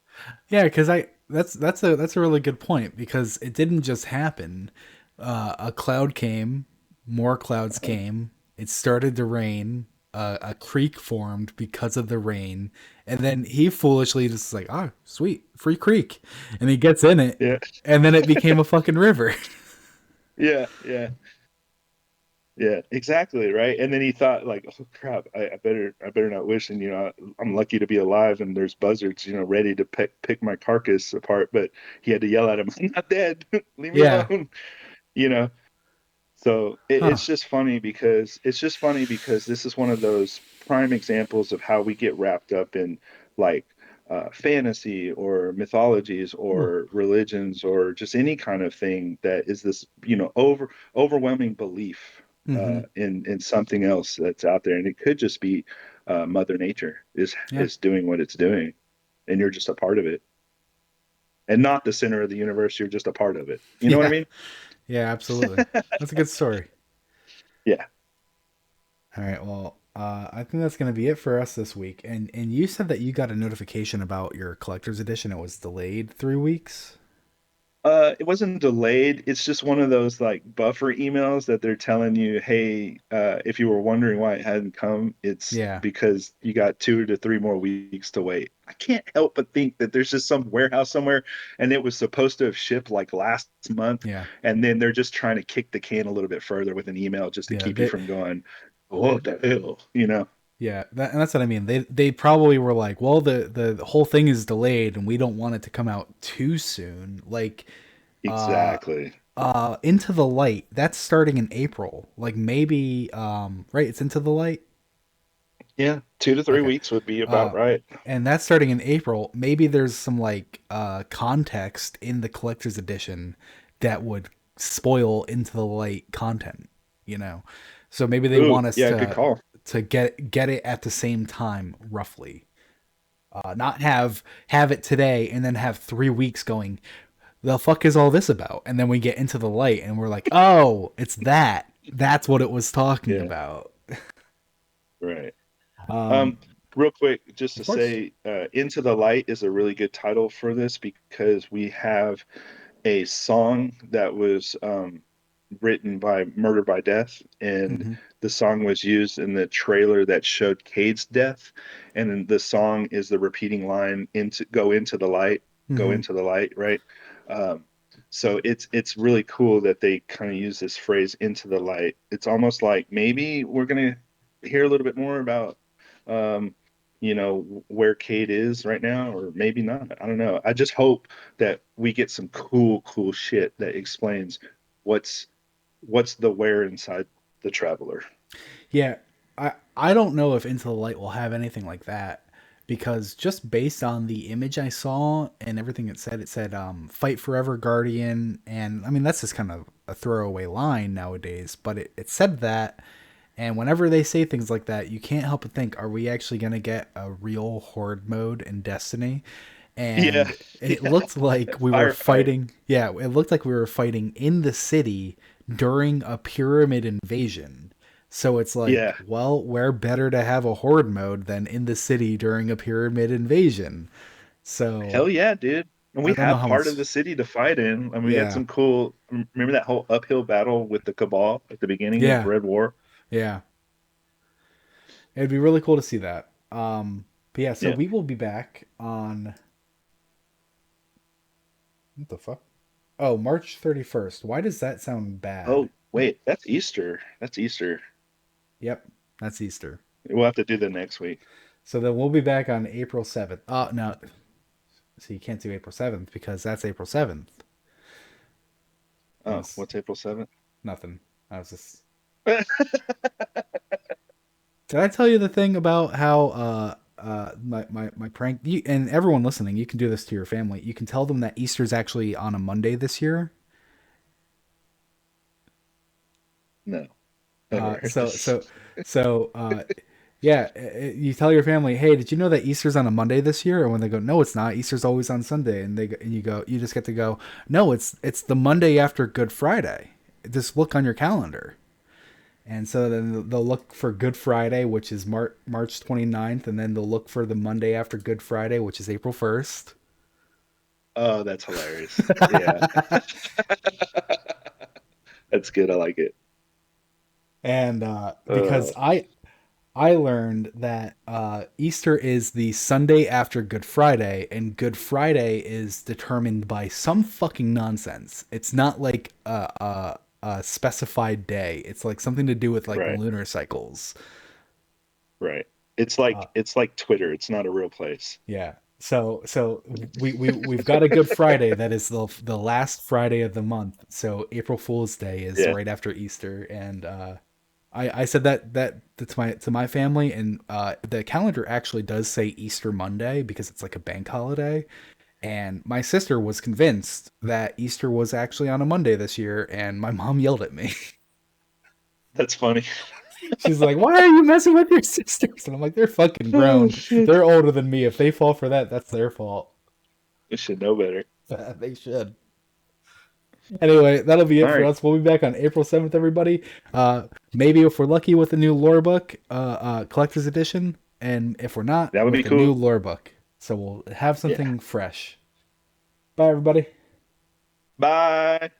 Yeah, because I that's a really good point because it didn't just happen. A cloud came, more clouds Uh-huh. came. It started to rain. A creek formed because of the rain, and then he foolishly just like, oh, sweet, free creek, and he gets in it, Yeah, and then it became a fucking river. yeah, yeah. Yeah, exactly, right. And then he thought like, oh crap, I better not wish. And I'm lucky to be alive, and there's buzzards, ready to pick my carcass apart. But he had to yell at him, I'm not dead. Leave me Yeah. alone. You know. So Huh. it's just funny because this is one of those prime examples of how we get wrapped up in like fantasy or mythologies Huh. or religions or just any kind of thing that is this, overwhelming belief Mm-hmm. in something else that's out there, and it could just be Mother Nature Yeah. is doing what it's doing, and you're just a part of it, and not the center of the universe. You're just a part of it. You know what I Yeah. mean? Yeah. Absolutely. That's a good story. Yeah. All right. Well, I think that's going to be it for us this week. And you said that you got a notification about your collector's edition. It was delayed 3 weeks. It wasn't delayed. It's just one of those like buffer emails that they're telling you, hey, if you were wondering why it hadn't come, it's Yeah. because you got 2 to 3 more weeks to wait. I can't help but think that there's just some warehouse somewhere, and it was supposed to have shipped like last month, Yeah. and then they're just trying to kick the can a little bit further with an email just to Yeah. keep you from going, what the hell? Yeah. And that's what I mean. They probably were like, well, the whole thing is delayed, and we don't want it to come out too soon. Like, uh, Exactly. Into the Light. That's starting in April. Like maybe, right? It's Into the Light. Yeah, 2 to 3 Okay. weeks would be about Uh, right. and that's starting in April. Maybe there's some like context in the collector's edition that would spoil Into the Light content, you know. So maybe they Ooh, want us yeah, good call. to get it at the same time roughly. Not have it today and then have 3 weeks going. The fuck is all this about? And then we get Into the Light and we're like, oh, it's that. That's what it was talking Yeah, about. right. Um, Real quick, just of to course. say, Into the Light is a really good title for this because we have a song that was written by Murder by Death, and Hmm. the song was used in the trailer that showed Cade's death. And then the song is the repeating line go Hmm. into the light, right? Um, so it's really cool that they kind of use this phrase into the light. It's almost like maybe we're gonna hear a little bit more about um, where Cade is right now, or maybe not. I don't know. I just hope that we get some cool shit that explains what's what's the where inside the Traveler? Yeah, I don't know if Into the Light will have anything like that because just based on the image I saw and everything it said fight forever guardian, and I mean that's just kind of a throwaway line nowadays, but it said that, and whenever they say things like that, you can't help but think, are we actually going to get a real horde mode in Destiny? Yeah, And it yeah. looked like we were Firefight. fighting, yeah, it looked like we were fighting in the city during a pyramid invasion. So it's like, Yeah. well, where better to have a horde mode than in the city during a pyramid invasion? So Hell yeah, dude. And we I don't know have how part much. of the city to fight in. I mean, we had Yeah, some cool. Remember that whole uphill battle with the Cabal at the beginning of yeah, Red War? yeah. It'd be really cool to see that. But yeah, so Yeah. we will be back on what the fuck? Oh, March 31st. Why does that sound bad? Oh, wait, that's Easter. That's Easter. Yep, that's Easter. We'll have to do the next week. So then we'll be back on April 7th. Oh, no. So you can't do April 7th because that's April 7th. Oh, Unless what's April 7th? nothing. I was just. Did I tell you the thing about how my prank you, and everyone listening, you can do this to your family. You can tell them that Easter's actually on a Monday this year. No, Uh, never. so so so yeah, you tell your family, hey, did you know that Easter's on a Monday this year? And when they go, no, it's not. Easter's always on Sunday, and and you go, you just get to go, no, it's the Monday after Good Friday. Just look on your calendar. And so then they'll look for Good Friday, which is March 29th, and then they'll look for the Monday after Good Friday, which is April 1st. Oh, that's hilarious. Yeah. That's good. I like it. And because Uh, I learned that Easter is the Sunday after Good Friday, and Good Friday is determined by some fucking nonsense. It's not like a specified day. It's like something to do with like right, lunar cycles. right. Uh, It's like Twitter. It's not a real place. yeah. So we've got a Good Friday that is the last Friday of the month. So April Fool's Day is Yeah, right after Easter, and I said that to my family, and the calendar actually does say Easter Monday because it's like a bank holiday. And my sister was convinced that Easter was actually on a Monday this year, and my mom yelled at me. that's funny. She's like, "Why are you messing with your sisters?" And I'm like, "They're fucking Oh grown. shit. They're older than me. If they fall for that, that's their fault. You should know better. They should." Anyway, that'll be it All for right. us. We'll be back on April 7th, everybody. Maybe if we're lucky with a new lore book, collector's edition, and if we're not, That would be with a new cool. lore book. So we'll have Yeah. something fresh. Bye, everybody. Bye.